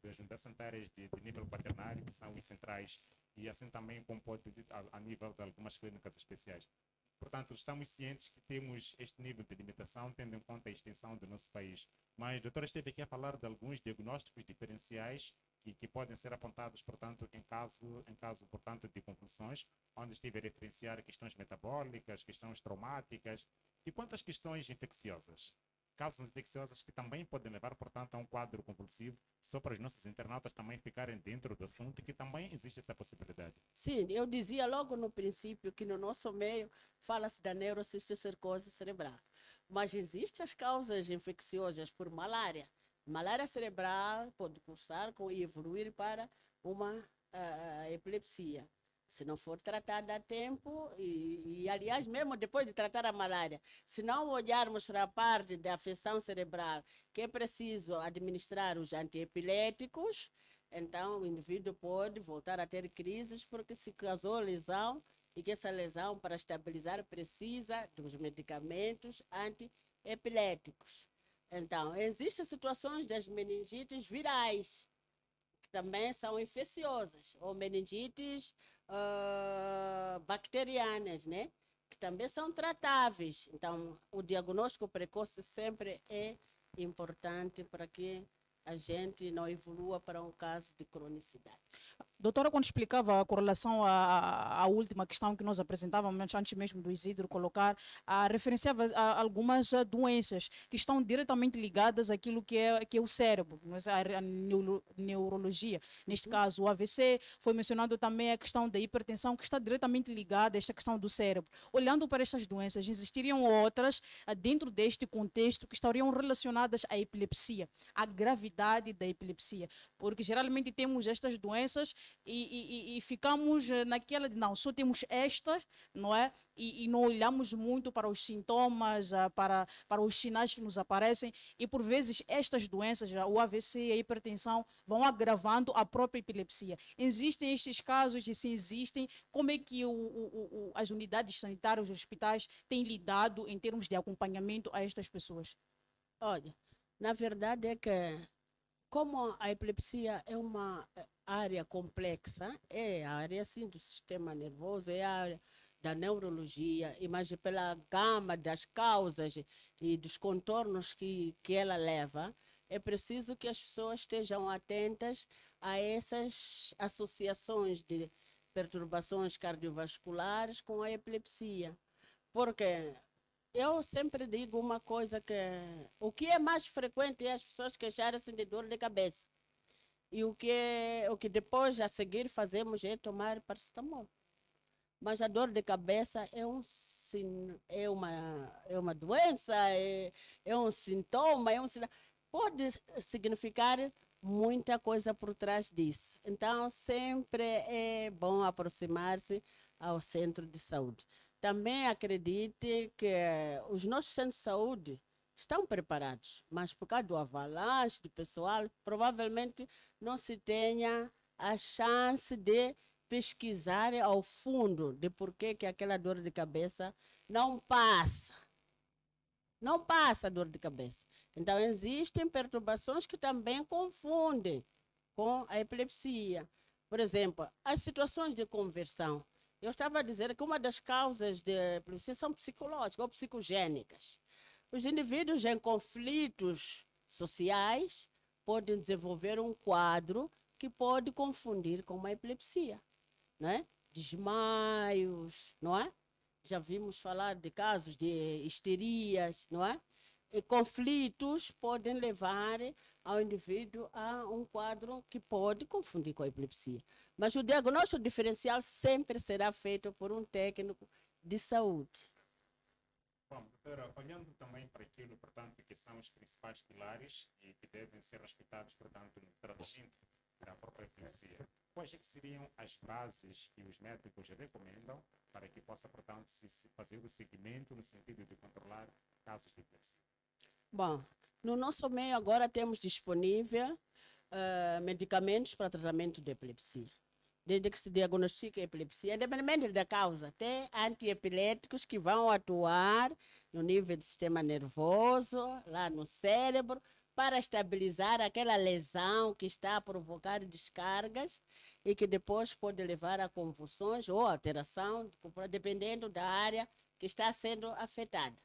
das unidades sanitárias de nível quaternário, que são os centrais, e assim também como pode a nível de algumas clínicas especiais. Portanto, estamos cientes que temos este nível de limitação, tendo em conta a extensão do nosso país. Mas a doutora esteve aqui a falar de alguns diagnósticos diferenciais que podem ser apontados, portanto, em caso, portanto, de convulsões, onde esteve a referenciar questões metabólicas, questões traumáticas e quantas questões infecciosas. causas infecciosas que também podem levar, portanto, a um quadro convulsivo, só para os nossos internautas também ficarem dentro do assunto, que também existe essa possibilidade. Sim, eu dizia logo no princípio que no nosso meio fala-se da neurocisticercose cerebral, mas existem as causas infecciosas por malária. Malária cerebral pode cursar e evoluir para uma epilepsia, se não for tratada a tempo aliás, mesmo depois de tratar a malária, se não olharmos para a parte da afecção cerebral, que é preciso administrar os antiepiléticos, então o indivíduo pode voltar a ter crises porque se causou lesão e que essa lesão, para estabilizar, precisa dos medicamentos antiepiléticos. Então, existem situações das meningites virais, que também são infecciosas, ou meningites bacterianas, né? Que também são tratáveis. Então, o diagnóstico precoce sempre é importante para que a gente não evolua para um caso de cronicidade. Doutora, quando explicava a correlação à última questão que nós apresentávamos, antes mesmo do Isidro colocar, referenciava a algumas doenças que estão diretamente ligadas àquilo que é o cérebro, a neurologia. Neste caso, o AVC, foi mencionado também a questão da hipertensão, que está diretamente ligada a esta questão do cérebro. Olhando para estas doenças, existiriam outras dentro deste contexto que estariam relacionadas à epilepsia, à gravidade da epilepsia, porque geralmente temos estas doenças e ficamos naquela de não, só temos estas, não é? E não olhamos muito para os sintomas, para os sinais que nos aparecem, e por vezes estas doenças, o AVC e a hipertensão, vão agravando a própria epilepsia. Existem estes casos, e se existem, como é que as unidades sanitárias, os hospitais, têm lidado em termos de acompanhamento a estas pessoas? Olha, na verdade é que, como a epilepsia é uma área complexa, é a área assim, do sistema nervoso, é a área da neurologia, mas pela gama das causas e dos contornos que ela leva, é preciso que as pessoas estejam atentas a essas associações de perturbações cardiovasculares com a epilepsia. Porque eu sempre digo uma coisa, que o que é mais frequente é as pessoas queixarem-se de dor de cabeça. E o que depois, a seguir, fazemos é tomar paracetamol. Mas a dor de cabeça é uma doença, é um sintoma, pode significar muita coisa por trás disso. Então, sempre é bom aproximar-se ao centro de saúde. Também acredite que os nossos centros de saúde estão preparados, mas por causa do avalanche de pessoal, provavelmente não se tenha a chance de pesquisar ao fundo de por que aquela dor de cabeça não passa. Não passa a dor de cabeça. Então, existem perturbações que também confundem com a epilepsia. Por exemplo, as situações de conversão. Eu estava a dizer que uma das causas de epilepsia são psicológicas ou psicogênicas. Os indivíduos em conflitos sociais podem desenvolver um quadro que pode confundir com uma epilepsia, não é? Desmaios, não é? Já vimos falar de casos de histerias, não é? E conflitos podem levar ao indivíduo a um quadro que pode confundir com a epilepsia. Mas o diagnóstico diferencial sempre será feito por um técnico de saúde. Bom, doutora, olhando também para aquilo, portanto, que são os principais pilares e que devem ser respeitados, portanto, no tratamento da própria epilepsia, quais é que seriam as bases que os médicos recomendam para que possa, portanto, se fazer o seguimento no sentido de controlar casos de epilepsia? Bom, no nosso meio agora temos disponível medicamentos para tratamento de epilepsia. Desde que se diagnostique a epilepsia, independente da causa, tem antiepiléticos que vão atuar no nível do sistema nervoso, lá no cérebro, para estabilizar aquela lesão que está a provocar descargas e que depois pode levar a convulsões ou alteração, dependendo da área que está sendo afetada.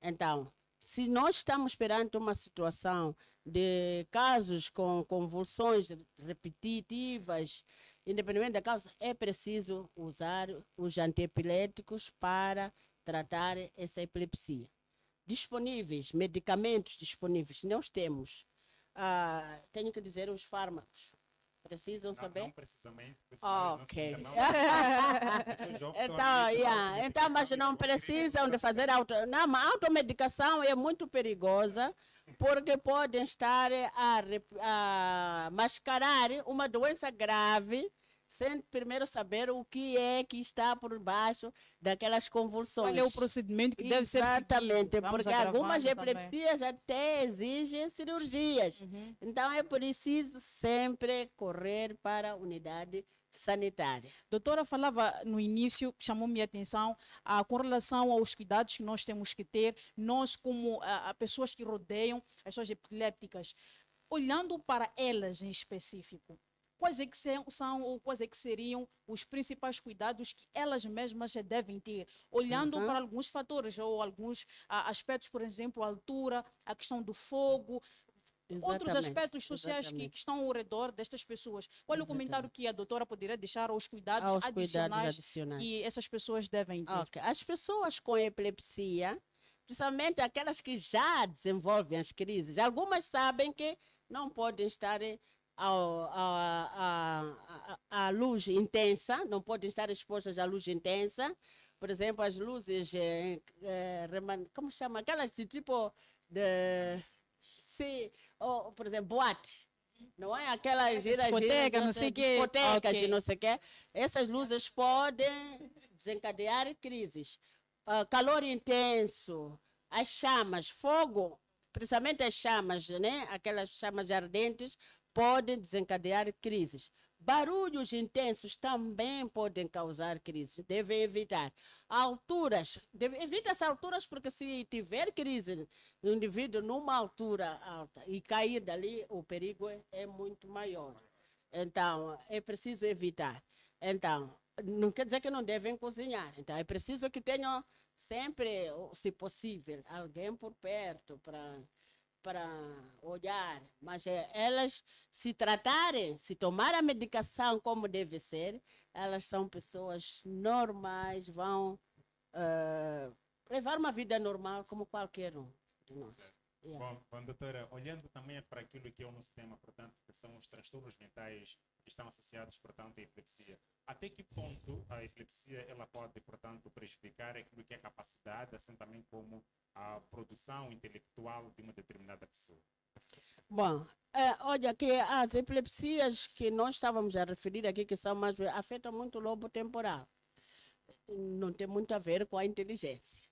Então, se nós estamos perante uma situação de casos com convulsões repetitivas, independente da causa, é preciso usar os antiepiléticos para tratar essa epilepsia. disponíveis, medicamentos disponíveis, nós temos. Tenho que dizer os fármacos. Precisam saber? Não precisamente. Ok. Então, mas não precisam de fazer não, a automedicação é muito perigosa porque podem estar a mascarar uma doença grave sem primeiro saber o que é que está por baixo daquelas convulsões. Qual é o procedimento que deve ser seguido? Exatamente, porque algumas epilepsias até exigem cirurgias. Então é preciso sempre correr para a unidade sanitária. Doutora falava no início, chamou-me a atenção com relação aos cuidados que nós temos que ter, nós como pessoas que rodeiam as pessoas epilépticas, olhando para elas em específico. Quais é que são ou quais é que seriam os principais cuidados que elas mesmas devem ter, olhando para alguns fatores ou alguns aspectos, por exemplo, a altura, a questão do fogo, outros aspectos sociais que estão ao redor destas pessoas. Qual é o comentário que a doutora poderia deixar aos cuidados adicionais que essas pessoas devem ter? Okay. As pessoas com epilepsia, principalmente aquelas que já desenvolvem as crises, algumas sabem que não podem estar a luz intensa, não podem estar expostas à luz intensa. Por exemplo, as luzes, como chama? Aquelas de tipo de... por exemplo, boate. Não é? Aquelas discoteca, não sei quê. Discotecas e não sei o quê. Essas luzes podem desencadear crises. Calor intenso, as chamas, fogo, principalmente as chamas, né? Aquelas chamas ardentes, podem desencadear crises. Barulhos intensos também podem causar crises, devem evitar. Alturas, evita-se alturas porque se tiver crise no indivíduo numa altura alta e cair dali, o perigo é muito maior. Então, é preciso evitar. Então, não quer dizer que não devem cozinhar. Então, é preciso que tenham sempre, se possível, alguém por perto para olhar, mas elas se tratarem, se tomar a medicação como deve ser, elas são pessoas normais, vão levar uma vida normal como qualquer um de nós. Bom, doutora, olhando também para aquilo que é o nosso tema, portanto, que são os transtornos mentais que estão associados, portanto, à epilepsia. Até que ponto a epilepsia ela pode, portanto, prejudicar aquilo que é a capacidade, assim também como a produção intelectual de uma determinada pessoa? Bom, olha que as epilepsias que nós estávamos a referir aqui, que são mais, afetam muito o lobo temporal. Não tem muito a ver com a inteligência,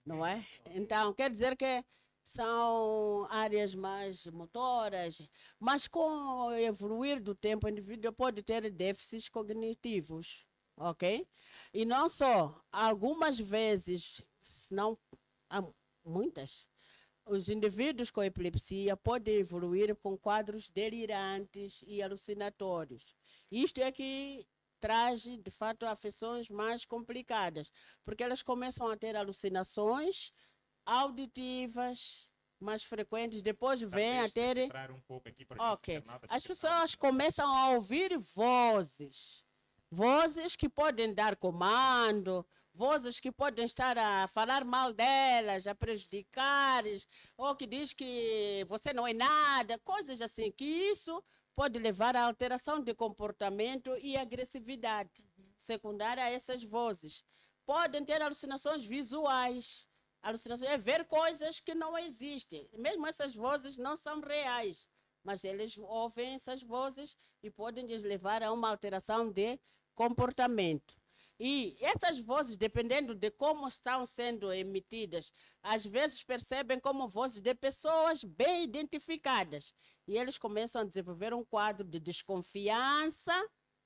não é? Então, quer dizer que são áreas mais motoras, mas com o evoluir do tempo, o indivíduo pode ter déficits cognitivos, ok? E não só, algumas vezes, não, muitas, os indivíduos com epilepsia podem evoluir com quadros delirantes e alucinatórios. Isto é que traz, de fato, afecções mais complicadas, porque elas começam a ter alucinações auditivas mais frequentes, depois vem a ter... As pessoas começam a ouvir vozes que podem dar comando, vozes que podem estar a falar mal delas, a prejudicar, ou que diz que você não é nada, coisas assim, que isso pode levar à alteração de comportamento e agressividade secundária a essas vozes. Podem ter alucinações visuais. Alucinações é ver coisas que não existem. Mesmo essas vozes não são reais, mas eles ouvem essas vozes e podem lhes levar a uma alteração de comportamento. E essas vozes, dependendo de como estão sendo emitidas, às vezes percebem como vozes de pessoas bem identificadas. E eles começam a desenvolver um quadro de desconfiança,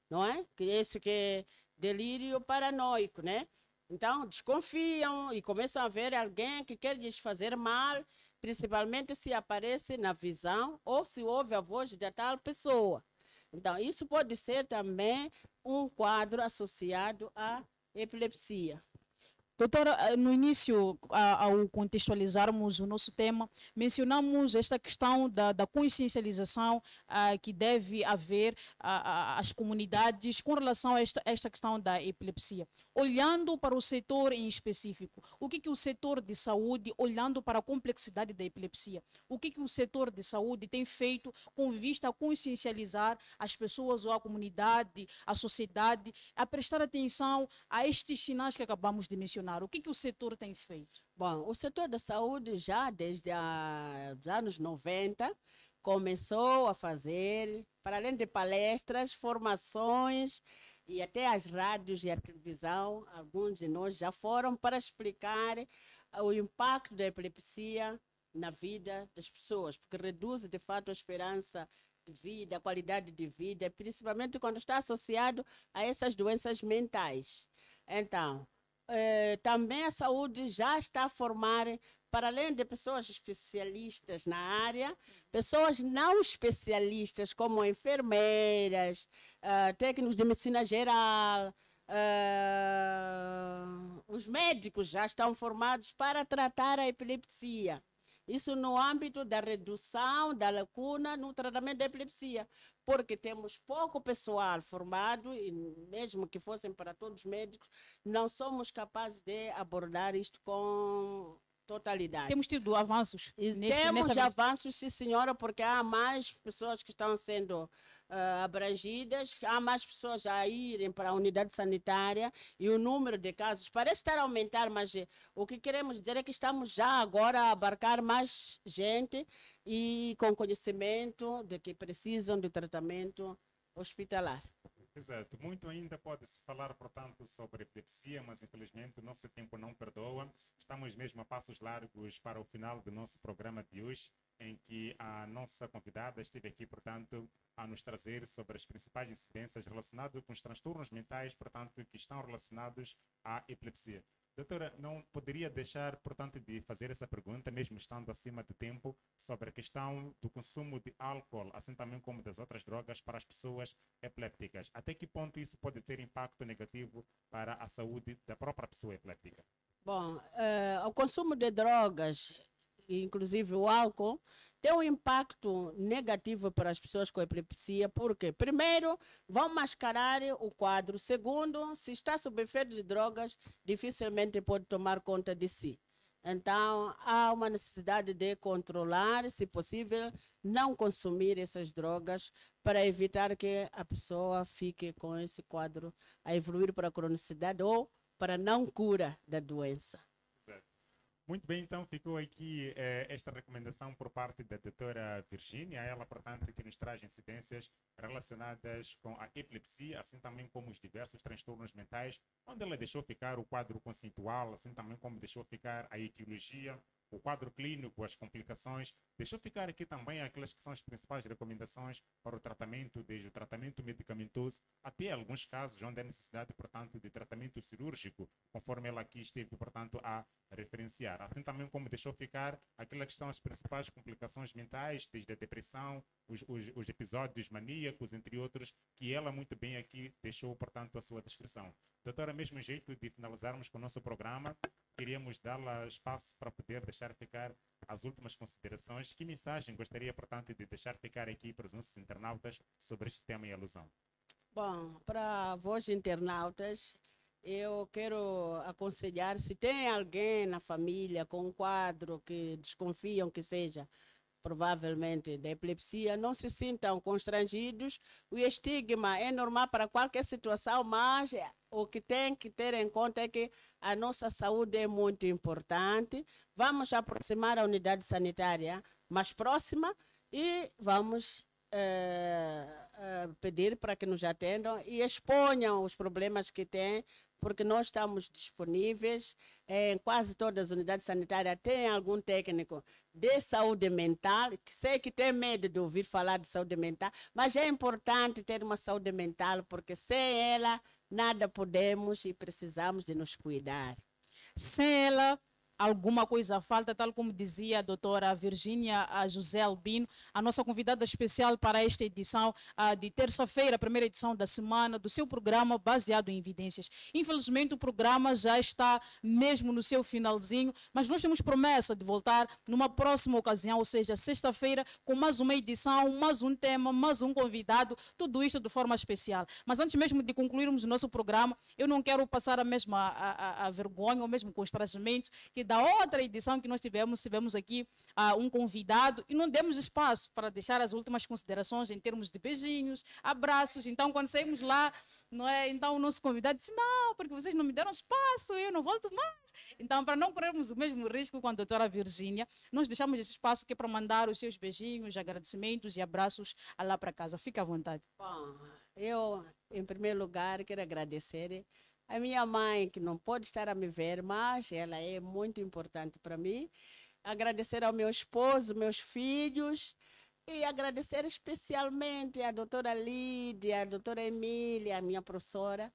não é? Que esse que é delírio paranoico, né? Então, desconfiam e começam a ver alguém que quer lhes fazer mal, principalmente se aparece na visão ou se ouve a voz da tal pessoa. Então, isso pode ser também um quadro associado à epilepsia. Doutora, no início, ao contextualizarmos o nosso tema, mencionamos esta questão da consciencialização que deve haver às comunidades com relação a esta questão da epilepsia. Olhando para o setor em específico, o que o setor de saúde, olhando para a complexidade da epilepsia, o que o setor de saúde tem feito com vista a consciencializar as pessoas ou a comunidade, a sociedade, a prestar atenção a estes sinais que acabamos de mencionar? O que o setor tem feito? Bom, o setor da saúde já desde os anos 90 começou a fazer, para além de palestras, formações e até as rádios e a televisão, alguns de nós já foram para explicar o impacto da epilepsia na vida das pessoas, porque reduz de fato a esperança de vida, a qualidade de vida, principalmente quando está associado a essas doenças mentais. Então, também a saúde já está a formar, para além de pessoas especialistas na área, pessoas não especialistas, como enfermeiras, técnicos de medicina geral, os médicos já estão formados para tratar a epilepsia. Isso no âmbito da redução da lacuna no tratamento da epilepsia, porque temos pouco pessoal formado, e mesmo que fossem para todos os médicos, não somos capazes de abordar isto com totalidade. Temos tido avanços? Temos avanços, sim senhora, porque há mais pessoas que estão sendo abrangidas, há mais pessoas a irem para a unidade sanitária e o número de casos parece estar a aumentar, mas o que queremos dizer é que estamos já agora a abarcar mais gente e com conhecimento de que precisam de tratamento hospitalar. Exato. Muito ainda pode-se falar, portanto, sobre epilepsia, mas infelizmente o nosso tempo não perdoa. Estamos mesmo a passos largos para o final do nosso programa de hoje, em que a nossa convidada esteve aqui, portanto, a nos trazer sobre as principais incidências relacionadas com os transtornos mentais, portanto, que estão relacionados à epilepsia. Doutora, não poderia deixar, portanto, de fazer essa pergunta, mesmo estando acima do tempo, sobre a questão do consumo de álcool, assim também como das outras drogas para as pessoas epilépticas. Até que ponto isso pode ter impacto negativo para a saúde da própria pessoa epiléptica? Bom, o consumo de drogas, inclusive o álcool, tem um impacto negativo para as pessoas com epilepsia, porque, primeiro, vão mascarar o quadro. Segundo, se está sob efeito de drogas, dificilmente pode tomar conta de si. Então, há uma necessidade de controlar, se possível, não consumir essas drogas para evitar que a pessoa fique com esse quadro a evoluir para a cronicidade ou para a não cura da doença. Muito bem, então ficou aqui esta recomendação por parte da doutora Virgínia, ela, portanto, que nos traz incidências relacionadas com a epilepsia, assim também como os diversos transtornos mentais, onde ela deixou ficar o quadro conceitual, assim também como deixou ficar a etiologia, o quadro clínico, as complicações, deixou ficar aqui também aquelas que são as principais recomendações para o tratamento, desde o tratamento medicamentoso até alguns casos onde há necessidade, portanto, de tratamento cirúrgico, conforme ela aqui esteve, portanto, a referenciar. Assim também como deixou ficar aquelas que são as principais complicações mentais, desde a depressão, os episódios maníacos, entre outros, que ela muito bem aqui deixou, portanto, a sua descrição. Doutora, mesmo jeito de finalizarmos com o nosso programa, queríamos dar-lhe espaço para poder deixar ficar as últimas considerações. Que mensagem gostaria, portanto, de deixar ficar aqui para os nossos internautas sobre este tema e alusão? Bom, para vós internautas, eu quero aconselhar, se tem alguém na família com um quadro que desconfiam que seja provavelmente da epilepsia, não se sintam constrangidos. O estigma é normal para qualquer situação, mas o que tem que ter em conta é que a nossa saúde é muito importante. Vamos aproximar a unidade sanitária mais próxima e vamos pedir para que nos atendam e exponham os problemas que têm, porque nós estamos disponíveis em quase todas as unidades sanitárias. Tem algum técnico de saúde mental, que sei que tem medo de ouvir falar de saúde mental, mas é importante ter uma saúde mental, porque sem ela nada podemos e precisamos de nos cuidar. Sem ela alguma coisa falta, tal como dizia a doutora Virgínia José Albino, a nossa convidada especial para esta edição de terça-feira, a primeira edição da semana, do seu programa baseado em evidências. Infelizmente, o programa já está mesmo no seu finalzinho, mas nós temos promessa de voltar numa próxima ocasião, ou seja, sexta-feira, com mais uma edição, mais um tema, mais um convidado, tudo isso de forma especial. Mas antes mesmo de concluirmos o nosso programa, eu não quero passar a mesma a vergonha, ou mesmo constrangimento, que da outra edição que nós tivemos aqui um convidado e não demos espaço para deixar as últimas considerações em termos de beijinhos, abraços. Então, quando saímos lá, não é? Então o nosso convidado disse, não, porque vocês não me deram espaço, eu não volto mais. Então, para não corrermos o mesmo risco com a doutora Virgínia, nós deixamos esse espaço que é para mandar os seus beijinhos, agradecimentos e abraços lá para casa. Fique à vontade. Bom, eu, em primeiro lugar, quero agradecer a minha mãe, que não pode estar a me ver, mas ela é muito importante para mim. Agradecer ao meu esposo, meus filhos, e agradecer especialmente à doutora Lídia, à doutora Emília, a minha professora,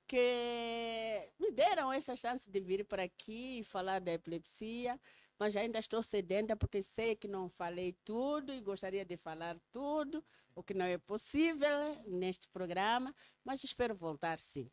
que me deram essa chance de vir para aqui e falar da epilepsia, mas ainda estou sedenta porque sei que não falei tudo e gostaria de falar tudo, o que não é possível neste programa, mas espero voltar sim.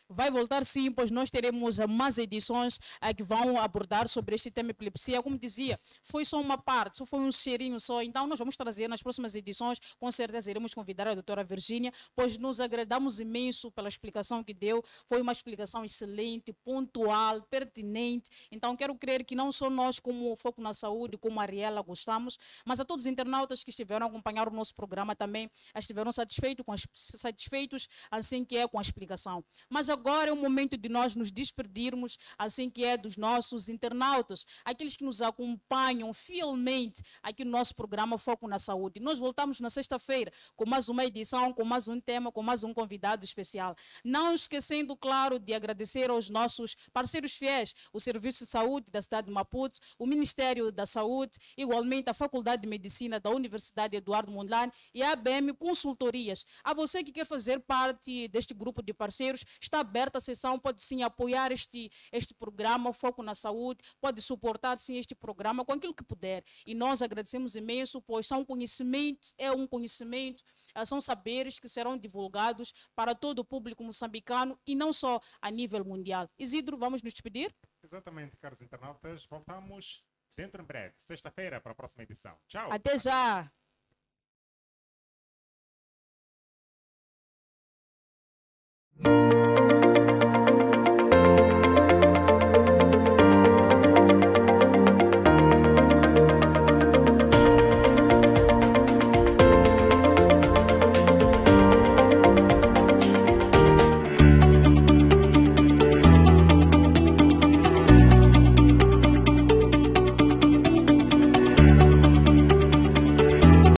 Vai voltar sim, pois nós teremos mais edições que vão abordar sobre este tema epilepsia. Como dizia, foi só uma parte, só foi um cheirinho só. Então nós vamos trazer nas próximas edições, com certeza iremos convidar a doutora Virgínia, pois nos agradamos imenso pela explicação que deu. Foi uma explicação excelente, pontual, pertinente. Então quero crer que não só nós, como o Foco na Saúde, como a Ariela, gostamos, mas a todos os internautas que estiveram a acompanhar o nosso programa também estiveram satisfeitos, assim que é com a explicação. Mas agora é o momento de nós nos despedirmos, assim que é dos nossos internautas, aqueles que nos acompanham fielmente aqui no nosso programa Foco na Saúde. Nós voltamos na sexta-feira com mais uma edição, com mais um tema, com mais um convidado especial. Não esquecendo, claro, de agradecer aos nossos parceiros fiéis, o Serviço de Saúde da cidade de Maputo, o Ministério da Saúde, igualmente a Faculdade de Medicina da Universidade Eduardo Mondlane e a ABM Consultorias. A você que quer fazer parte deste grupo de parceiros, está aberta a sessão, pode sim apoiar este programa Foco na Saúde, pode suportar sim este programa com aquilo que puder. E nós agradecemos imenso, pois são conhecimentos, são saberes que serão divulgados para todo o público moçambicano e não só a nível mundial. Isidro, vamos nos despedir? Exatamente, caros internautas. Voltamos dentro em breve, sexta-feira, para a próxima edição. Tchau! Até já!